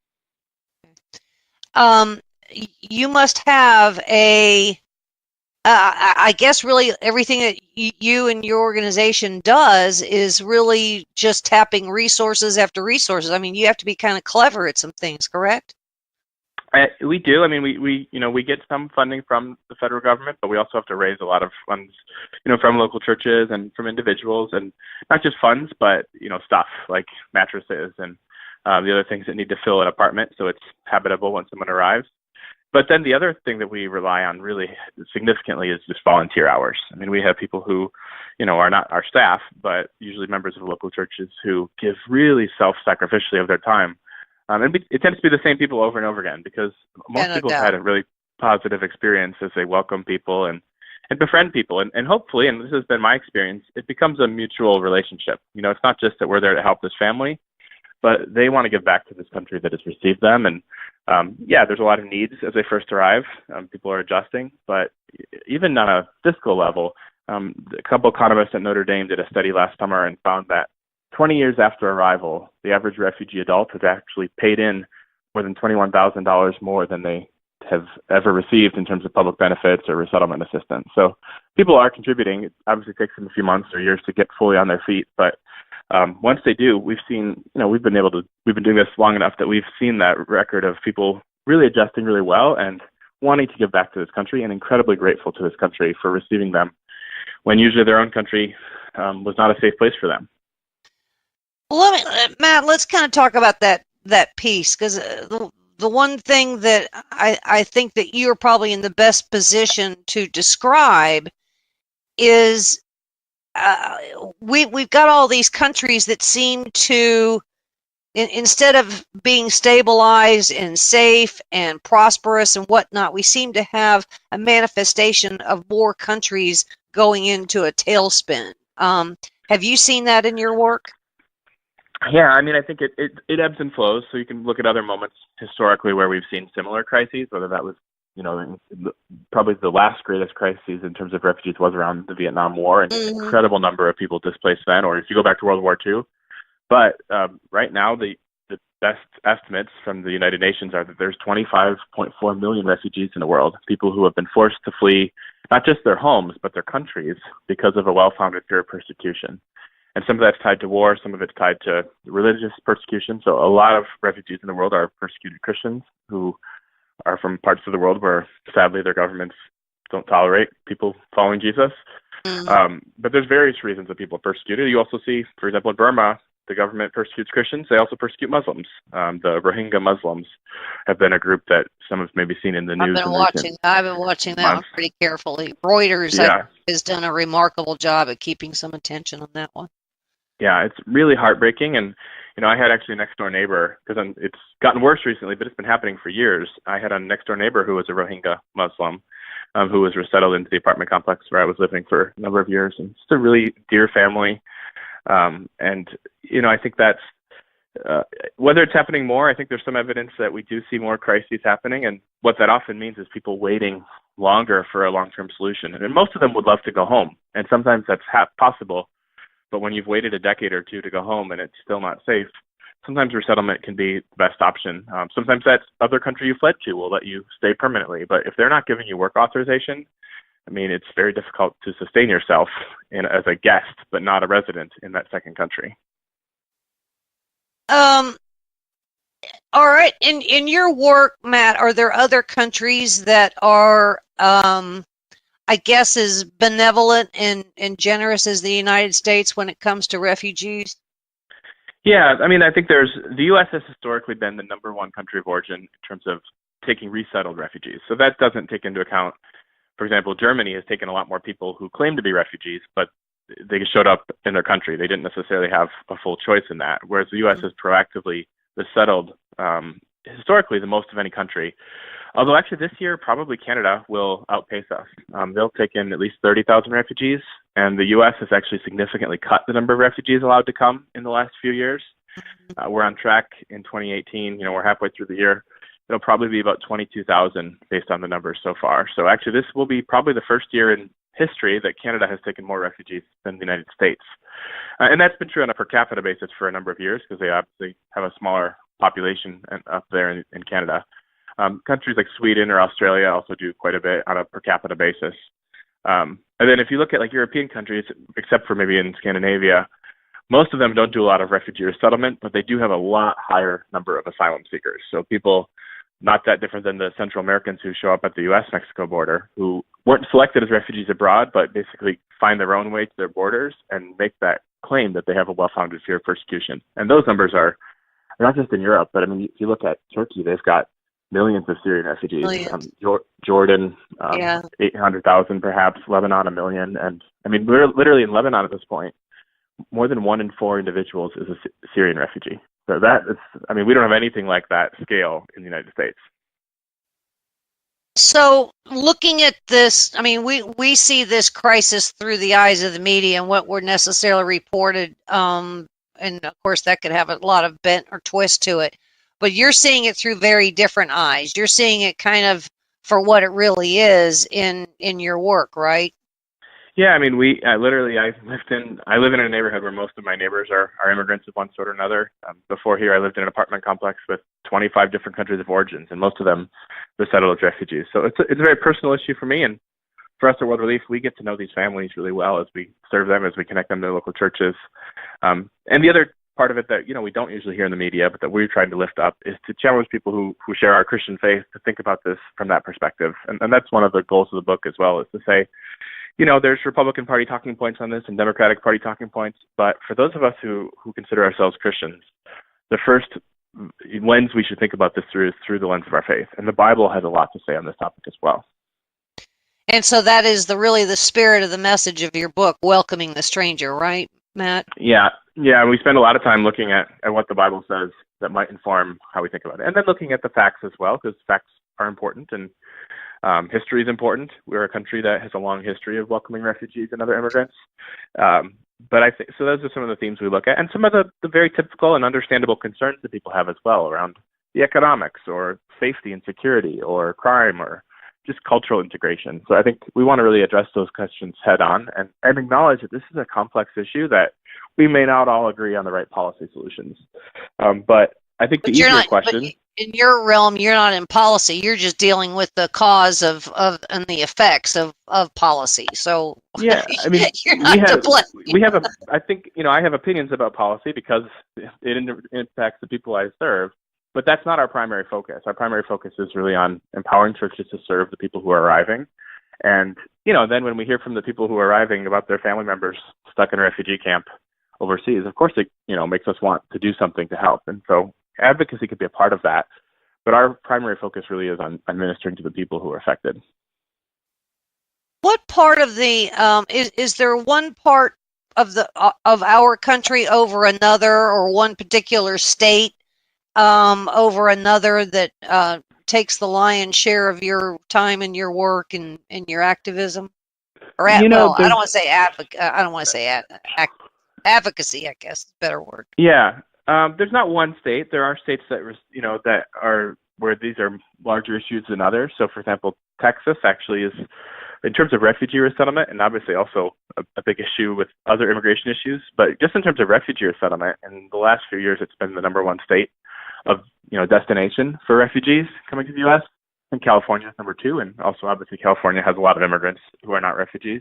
You must have I guess really everything that you and your organization does is really just tapping resources after resources. I mean, you have to be kind of clever at some things, correct? We do. I mean, we get some funding from the federal government, but we also have to raise a lot of funds, from local churches and from individuals, and not just funds, but stuff like mattresses and the other things that need to fill an apartment so it's habitable when someone arrives. But then the other thing that we rely on really significantly is just volunteer hours. I mean, we have people who, are not our staff, but usually members of local churches who give really self-sacrificially of their time. And it tends to be the same people over and over again, because most people have had a really positive experience as they welcome people and befriend people. And hopefully, and this has been my experience, it becomes a mutual relationship. It's not just that we're there to help this family, but they want to give back to this country that has received them. And there's a lot of needs as they first arrive. People are adjusting, but even on a fiscal level, a couple economists at Notre Dame did a study last summer and found that 20 years after arrival, the average refugee adult has actually paid in more than $21,000 more than they have ever received in terms of public benefits or resettlement assistance. So people are contributing. It obviously takes them a few months or years to get fully on their feet, but once they do, we've seen, we've been doing this long enough that we've seen that record of people really adjusting really well and wanting to give back to this country, and incredibly grateful to this country for receiving them when usually their own country was not a safe place for them. Well, Matt, let's kind of talk about that piece, because the one thing that I think that you're probably in the best position to describe is we've got all these countries that seem to, instead of being stabilized and safe and prosperous and whatnot, we seem to have a manifestation of more countries going into a tailspin. Have you seen that in your work? Yeah, I mean, I think it ebbs and flows. So you can look at other moments historically where we've seen similar crises, whether that was, probably the last greatest crisis in terms of refugees was around the Vietnam War, and an incredible number of people displaced then, or if you go back to World War II. But right now, the best estimates from the United Nations are that there's 25.4 million refugees in the world, people who have been forced to flee not just their homes, but their countries because of a well-founded fear of persecution. And some of that's tied to war, some of it's tied to religious persecution. So a lot of refugees in the world are persecuted Christians who are from parts of the world where, sadly, their governments don't tolerate people following Jesus. But there's various reasons that people are persecuted. You also see, for example, in Burma, the government persecutes Christians. They also persecute Muslims. The Rohingya Muslims have been a group that some have maybe seen in the news. I've been watching that one pretty carefully. Reuters has done a remarkable job at keeping some attention on that one. Yeah, it's really heartbreaking. And, I had actually a next-door neighbor, because it's gotten worse recently, but it's been happening for years. I had a next-door neighbor who was a Rohingya Muslim who was resettled into the apartment complex where I was living for a number of years. And it's a really dear family. And, I think that's, whether it's happening more, I think there's some evidence that we do see more crises happening. And what that often means is people waiting longer for a long-term solution. And most of them would love to go home. And sometimes that's possible. But when you've waited a decade or two to go home and it's still not safe, sometimes resettlement can be the best option. Sometimes that other country you fled to will let you stay permanently. But if they're not giving you work authorization, I mean, it's very difficult to sustain yourself as a guest, but not a resident in that second country. All right. In your work, Matt, are there other countries that are, I guess, as benevolent and generous as the United States when it comes to refugees? Yeah, I mean, I think the U.S. has historically been the number one country of origin in terms of taking resettled refugees. So that doesn't take into account, for example, Germany has taken a lot more people who claim to be refugees, but they showed up in their country. They didn't necessarily have a full choice in that, whereas the U.S. has proactively resettled historically the most of any country. Although actually this year, probably Canada will outpace us. They'll take in at least 30,000 refugees, and the U.S. has actually significantly cut the number of refugees allowed to come in the last few years. We're on track in 2018. We're halfway through the year. It'll probably be about 22,000 based on the numbers so far. So actually this will be probably the first year in history that Canada has taken more refugees than the United States. And that's been true on a per capita basis for a number of years because they obviously have a smaller population up there in Canada. Countries like Sweden or Australia also do quite a bit on a per capita basis. And then if you look at like European countries, except for maybe in Scandinavia, most of them don't do a lot of refugee resettlement, but they do have a lot higher number of asylum seekers. So people not that different than the Central Americans who show up at the U.S.-Mexico border, who weren't selected as refugees abroad, but basically find their own way to their borders and make that claim that they have a well-founded fear of persecution. And those numbers are not just in Europe, but I mean, if you look at Turkey, they've got millions of Syrian refugees. Jordan, 800,000 perhaps, Lebanon, 1 million. And I mean, we're literally in Lebanon at this point, more than 1 in 4 individuals is a Syrian refugee. So that is, I mean, we don't have anything like that scale in the United States. So looking at this, I mean, we see this crisis through the eyes of the media and what were necessarily reported. And of course that could have a lot of bent or twist to it, but you're seeing it through very different eyes. You're seeing it kind of for what it really is in your work, right? Yeah, I mean, I live in a neighborhood where most of my neighbors are immigrants of one sort or another. Before here, I lived in an apartment complex with 25 different countries of origins, and most of them were settled as refugees. So it's a very personal issue for me, and for us at World Relief, we get to know these families really well as we serve them, as we connect them to local churches. And the other part of it that we don't usually hear in the media, but that we're trying to lift up, is to challenge people who share our Christian faith to think about this from that perspective. And that's one of the goals of the book as well, is to say, there's Republican Party talking points on this and Democratic Party talking points, but for those of us who consider ourselves Christians, the first lens we should think about this through is through the lens of our faith. And the Bible has a lot to say on this topic as well. And so that is really the spirit of the message of your book, welcoming the stranger, right, Matt? Yeah. And we spend a lot of time looking at what the Bible says that might inform how we think about it. And then looking at the facts as well, because facts are important and history is important. We're a country that has a long history of welcoming refugees and other immigrants. But I think so. Those are some of the themes we look at, and some of the very typical and understandable concerns that people have as well around the economics or safety and security or crime or just cultural integration. So I think we want to really address those questions head on and acknowledge that this is a complex issue that we may not all agree on the right policy solutions. But I think the easier question. In your realm, you're not in policy. You're just dealing with the cause of and the effects of policy. So yeah, I mean, you're not to blame. I think I have opinions about policy because it impacts the people I serve, but that's not our primary focus. Our primary focus is really on empowering churches to serve the people who are arriving. And then when we hear from the people who are arriving about their family members stuck in a refugee camp overseas, of course it makes us want to do something to help. And so advocacy could be a part of that, but our primary focus really is on ministering to the people who are affected. What part of the is there one part of our country over another, or one particular state over another that takes the lion's share of your time and your work and your activism? Or I don't want to say advocacy. I guess is a better word. Yeah. There's not one state. There are states that that are where these are larger issues than others. So, for example, Texas actually is, in terms of refugee resettlement, and obviously also a big issue with other immigration issues. But just in terms of refugee resettlement, in the last few years, it's been the number one state of destination for refugees coming to the U.S. And California is number 2, and also obviously California has a lot of immigrants who are not refugees.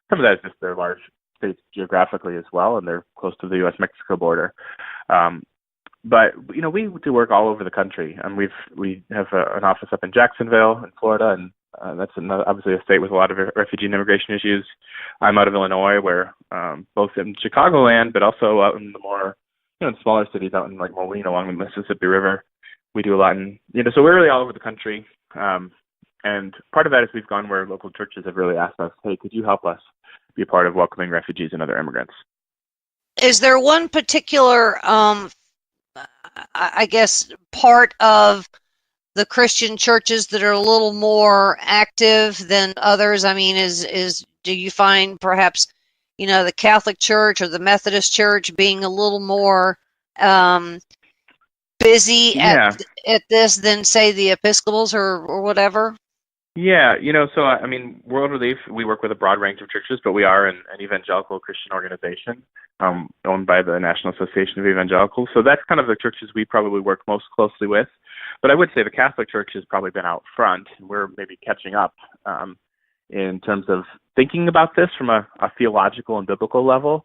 Some of that is just their large states geographically as well, and they're close to the U.S.-Mexico border. But we do work all over the country, and we have an office up in Jacksonville, in Florida, and that's obviously a state with a lot of refugee and immigration issues. I'm out of Illinois, where both in Chicagoland, but also out in the more smaller cities out in like Moline along the Mississippi River. We do a lot in so we're really all over the country. And part of that is we've gone where local churches have really asked us, hey, could you help us be a part of welcoming refugees and other immigrants? Is there one particular, I guess, part of the Christian churches that are a little more active than others? I mean, do you find perhaps, the Catholic Church or the Methodist Church being a little more busy at this than, say, the Episcopals or whatever? Yeah, so I mean, World Relief, we work with a broad range of churches, but we are an evangelical Christian organization owned by the National Association of Evangelicals. So that's kind of the churches we probably work most closely with. But I would say the Catholic Church has probably been out front, and we're maybe catching up in terms of thinking about this from a theological and biblical level,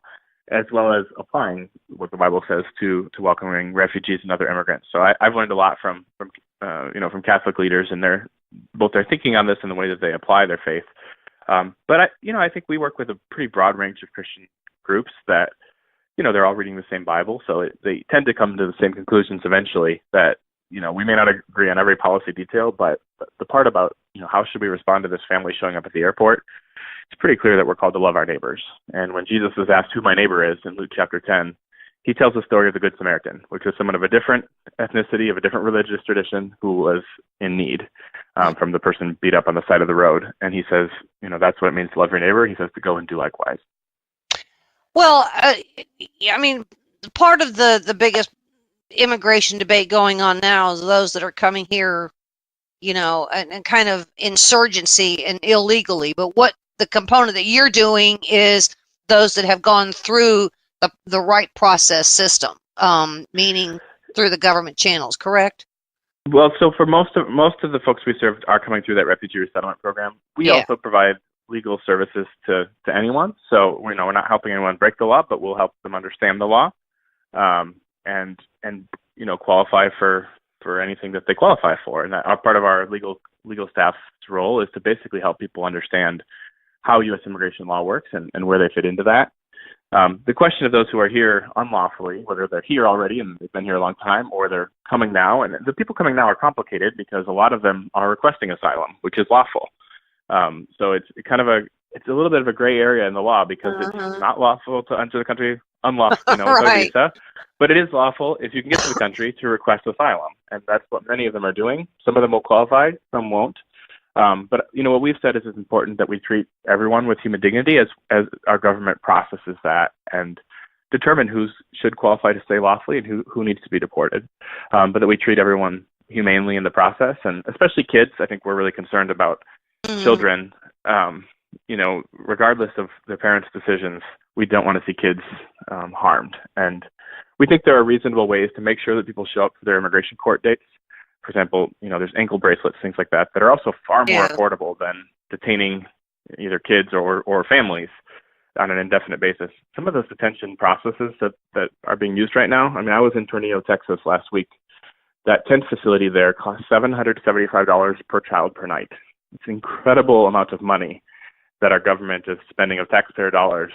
as well as applying what the Bible says to welcoming refugees and other immigrants. So I've learned a lot from Catholic leaders and both their thinking on this and the way that they apply their faith. But I think we work with a pretty broad range of Christian groups that, they're all reading the same Bible, so they tend to come to the same conclusions eventually that, we may not agree on every policy detail, but the part about, how should we respond to this family showing up at the airport, it's pretty clear that we're called to love our neighbors. And when Jesus is asked who my neighbor is in Luke chapter 10, he tells the story of the Good Samaritan, which is someone of a different ethnicity, of a different religious tradition, who was in need from the person beat up on the side of the road. And he says, that's what it means to love your neighbor. He says to go and do likewise. Well, I mean, part of the biggest immigration debate going on now is those that are coming here, and kind of insurgency and illegally. But what the component that you're doing is those that have gone through the right process system, meaning through the government channels, correct? Well, so for most of the folks we serve are coming through that refugee resettlement program. We also provide legal services to anyone. So we're not helping anyone break the law, but we'll help them understand the law, and qualify for anything that they qualify for. And that part of our legal staff's role is to basically help people understand how U.S. immigration law works and where they fit into that. The question of those who are here unlawfully, whether they're here already and they've been here a long time, or they're coming now, and the people coming now are complicated because a lot of them are requesting asylum, which is lawful. So it's a little bit of a gray area in the law because it's not lawful to enter the country unlawful, without a visa, but it is lawful if you can get to the country to request asylum, and that's what many of them are doing. Some of them will qualify, some won't. But what we've said is it's important that we treat everyone with human dignity as our government processes that and determine who should qualify to stay lawfully and who needs to be deported. But that we treat everyone humanely in the process, and especially kids. I think we're really concerned about children. Regardless of their parents' decisions, we don't want to see kids harmed. And we think there are reasonable ways to make sure that people show up for their immigration court dates. For example, there's ankle bracelets, things like that are also far more affordable than detaining either kids or families on an indefinite basis. Some of those detention processes that are being used right now, I mean, I was in Tornillo, Texas last week. That tent facility there costs $775 per child per night. It's an incredible amount of money that our government is spending of taxpayer dollars.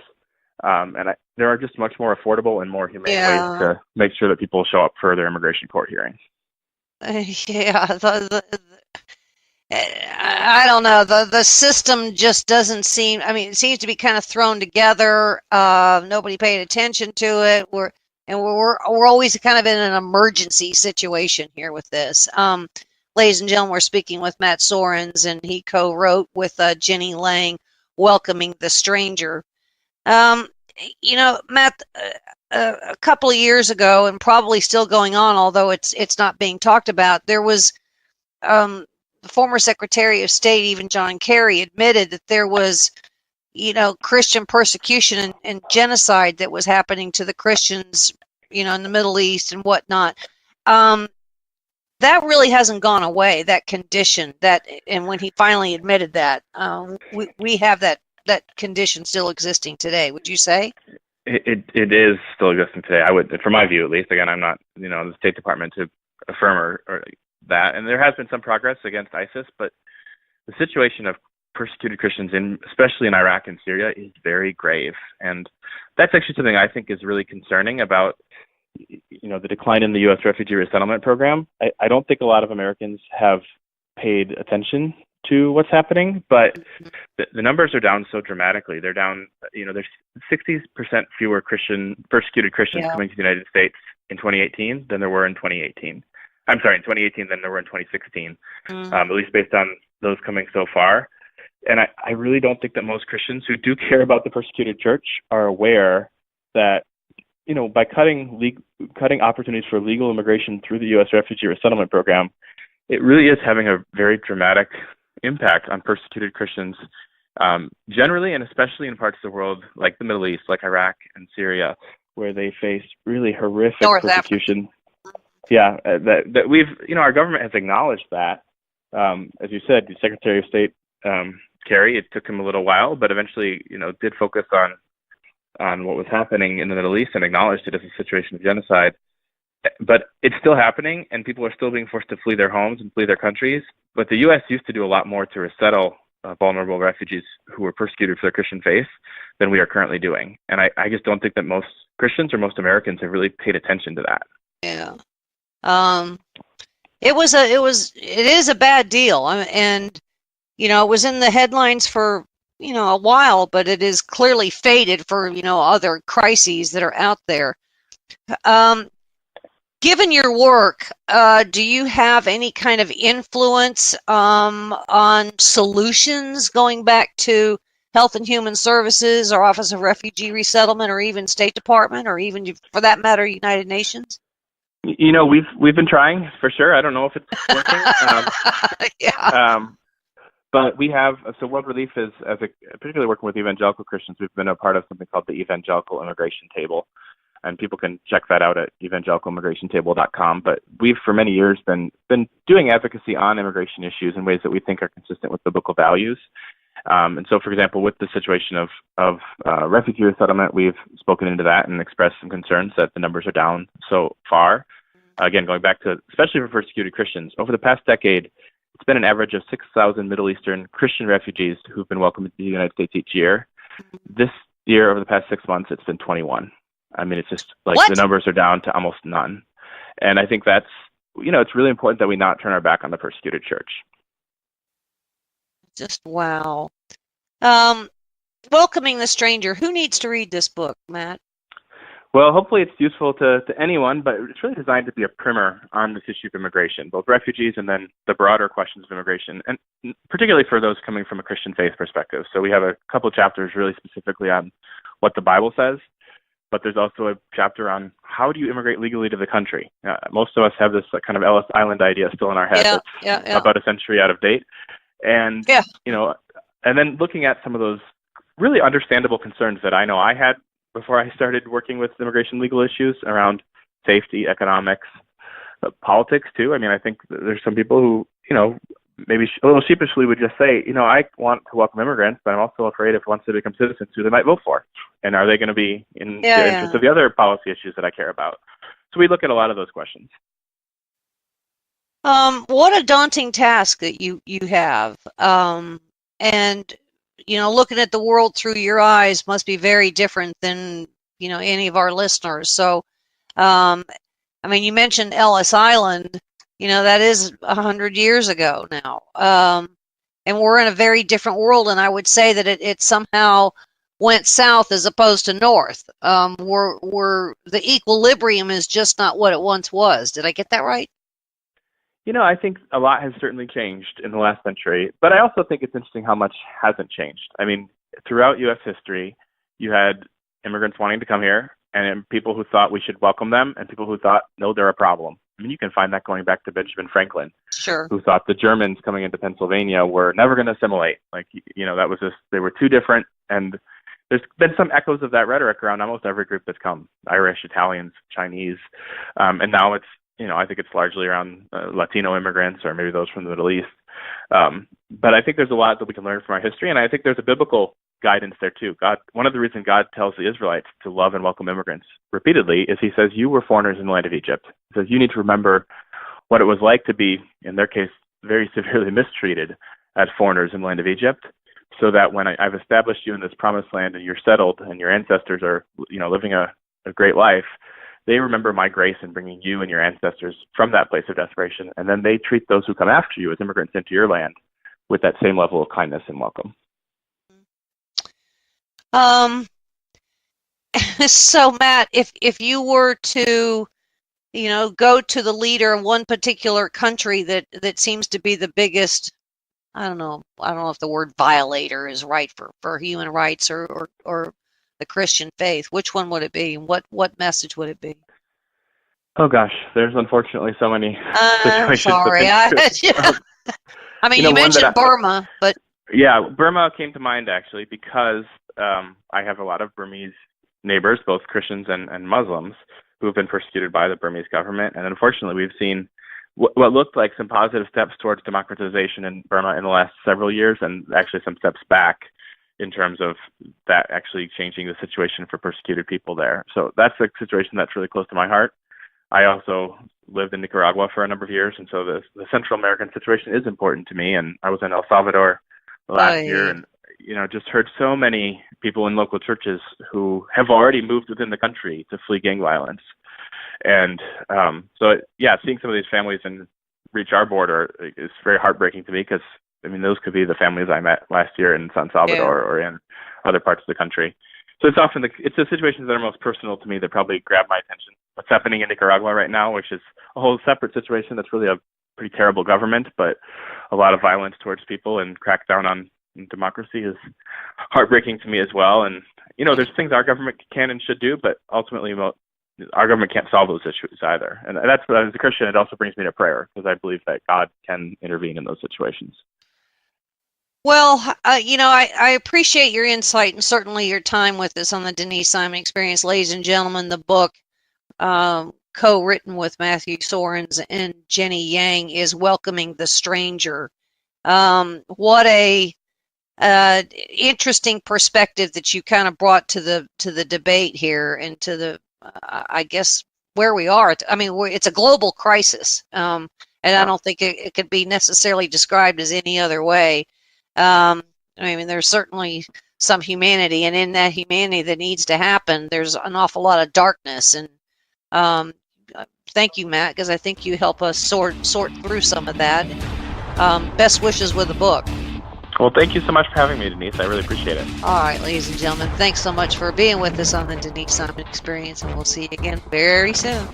There are just much more affordable and more humane ways to make sure that people show up for their immigration court hearings. I don't know. The system just doesn't seem. I mean, it seems to be kind of thrown together. Nobody paid attention to it. We're always kind of in an emergency situation here with this. Ladies and gentlemen, we're speaking with Matt Soerens, and he co-wrote with Jenny Lang, "Welcoming the Stranger." Matt, a couple of years ago, and probably still going on, although it's not being talked about, there was the former Secretary of State, even John Kerry, admitted that there was, Christian persecution and genocide that was happening to the Christians, in the Middle East and whatnot. That really hasn't gone away, that condition, and when he finally admitted that, we have that condition still existing today, would you say? It is still existing today. I would, from my view at least. Again, I'm not, in the State Department to affirm or that. And there has been some progress against ISIS, but the situation of persecuted Christians, especially in Iraq and Syria, is very grave. And that's actually something I think is really concerning about, the decline in the U.S. refugee resettlement program. I don't think a lot of Americans have paid attention to what's happening, but the numbers are down so dramatically. They're down, there's 60% fewer persecuted Christians coming to the United States in 2018 than there were in 2018. I'm sorry, in 2018 than there were in 2016, at least based on those coming so far. And I really don't think that most Christians who do care about the persecuted church are aware that, by cutting opportunities for legal immigration through the U.S. refugee resettlement program, it really is having a very dramatic impact on persecuted Christians generally, and especially in parts of the world like the Middle East, like Iraq and Syria, where they face really horrific persecution. Yeah, that we've, our government has acknowledged that. As you said, the Secretary of State, Kerry, it took him a little while, but eventually, did focus on what was happening in the Middle East and acknowledged it as a situation of genocide. But it's still happening, and people are still being forced to flee their homes and flee their countries. But the U.S. used to do a lot more to resettle vulnerable refugees who were persecuted for their Christian faith than we are currently doing. And I just don't think that most Christians or most Americans have really paid attention to that. Yeah. It is a bad deal. And, it was in the headlines for, a while, but it is clearly faded for, other crises that are out there. Given your work, do you have any kind of influence on solutions going back to Health and Human Services or Office of Refugee Resettlement or even State Department or even, for that matter, United Nations? We've been trying for sure. I don't know if it's working. But we have, so World Relief is, particularly working with evangelical Christians, we've been a part of something called the Evangelical Immigration Table. And people can check that out at evangelicalimmigrationtable.com. But we've, for many years, been doing advocacy on immigration issues in ways that we think are consistent with biblical values. And so, for example, with the situation of refugee resettlement, we've spoken into that and expressed some concerns that the numbers are down so far. Again, going back to, especially for persecuted Christians, over the past decade, it's been an average of 6,000 Middle Eastern Christian refugees who've been welcomed to the United States each year. This year, over the past 6 months, it's been 21. I mean, it's just like the numbers are down to almost none. And I think that's, it's really important that we not turn our back on the persecuted church. Just wow. Welcoming the Stranger. Who needs to read this book, Matt? Well, hopefully it's useful to anyone, but it's really designed to be a primer on this issue of immigration, both refugees and then the broader questions of immigration, and particularly for those coming from a Christian faith perspective. So we have a couple chapters really specifically on what the Bible says, but there's also a chapter on how do you immigrate legally to the country. Most of us have this kind of Ellis Island idea still in our head that's about a century out of date. And, and then looking at some of those really understandable concerns that I know I had before I started working with immigration legal issues around safety, economics, politics too. I mean, I think there's some people who, maybe a little sheepishly would just say, I want to welcome immigrants, but I'm also afraid if once they become citizens, who they might vote for. And are they going to be in the interest of the other policy issues that I care about? So we look at a lot of those questions. What a daunting task that you have. And, looking at the world through your eyes must be very different than, any of our listeners. So, you mentioned Ellis Island. That is 100 years ago now. And we're in a very different world, and I would say that it somehow went south as opposed to north. Where the equilibrium is just not what it once was. Did I get that right? I think a lot has certainly changed in the last century, but I also think it's interesting how much hasn't changed. I mean, throughout U.S. history, you had immigrants wanting to come here, and people who thought we should welcome them, and people who thought, no, they're a problem. I mean, you can find that going back to Benjamin Franklin, who thought the Germans coming into Pennsylvania were never going to assimilate. Like, that was just, they were too different. And there's been some echoes of that rhetoric around almost every group that's come, Irish, Italians, Chinese. And now it's, I think it's largely around Latino immigrants or maybe those from the Middle East. But I think there's a lot that we can learn from our history. And I think there's a biblical guidance there too. One of the reasons God tells the Israelites to love and welcome immigrants repeatedly is he says, you were foreigners in the land of Egypt. He says, you need to remember what it was like to be, in their case, very severely mistreated as foreigners in the land of Egypt, so that when I've established you in this promised land and you're settled and your ancestors are, living a great life, they remember my grace in bringing you and your ancestors from that place of desperation, and then they treat those who come after you as immigrants into your land with that same level of kindness and welcome. So Matt, if you were to, go to the leader of one particular country that seems to be the biggest, I don't know if the word violator is right for human rights or the Christian faith, which one would it be? What message would it be? Oh gosh, there's unfortunately so many situations. Sorry, I mean, you mentioned Burma, but yeah, Burma came to mind actually because I have a lot of Burmese neighbors, both Christians and Muslims, who have been persecuted by the Burmese government, and unfortunately, we've seen what looked like some positive steps towards democratization in Burma in the last several years, and actually some steps back in terms of that actually changing the situation for persecuted people there. So that's a situation that's really close to my heart. I also lived in Nicaragua for a number of years, and so the Central American situation is important to me. And I was in El Salvador last year, and just heard so many people in local churches who have already moved within the country to flee gang violence. And seeing some of these families and reach our border is very heartbreaking to me, because those could be the families I met last year in San Salvador or in other parts of the country. So it's often it's the situations that are most personal to me that probably grab my attention. What's happening in Nicaragua right now, which is a whole separate situation that's really a pretty terrible government, but a lot of violence towards people and crackdown on democracy is heartbreaking to me as well. And, there's things our government can and should do, but ultimately our government can't solve those issues either. And that's what, as a Christian, it also brings me to prayer, because I believe that God can intervene in those situations. Well, I appreciate your insight and certainly your time with us on the Denise Simon Experience. Ladies and gentlemen, the book co-written with Matthew Soerens and Jenny Yang is Welcoming the Stranger. What a interesting perspective that you kind of brought to the debate here, and to the I guess where we are. It's a global crisis, and I don't think it could be necessarily described as any other way. There's certainly some humanity, and in that humanity that needs to happen, there's an awful lot of darkness. And thank you, Matt, because I think you help us sort through some of that. Best wishes with the book. Well, thank you so much for having me, Denise. I really appreciate it. All right, ladies and gentlemen, thanks so much for being with us on the Denise Simon Experience, and we'll see you again very soon.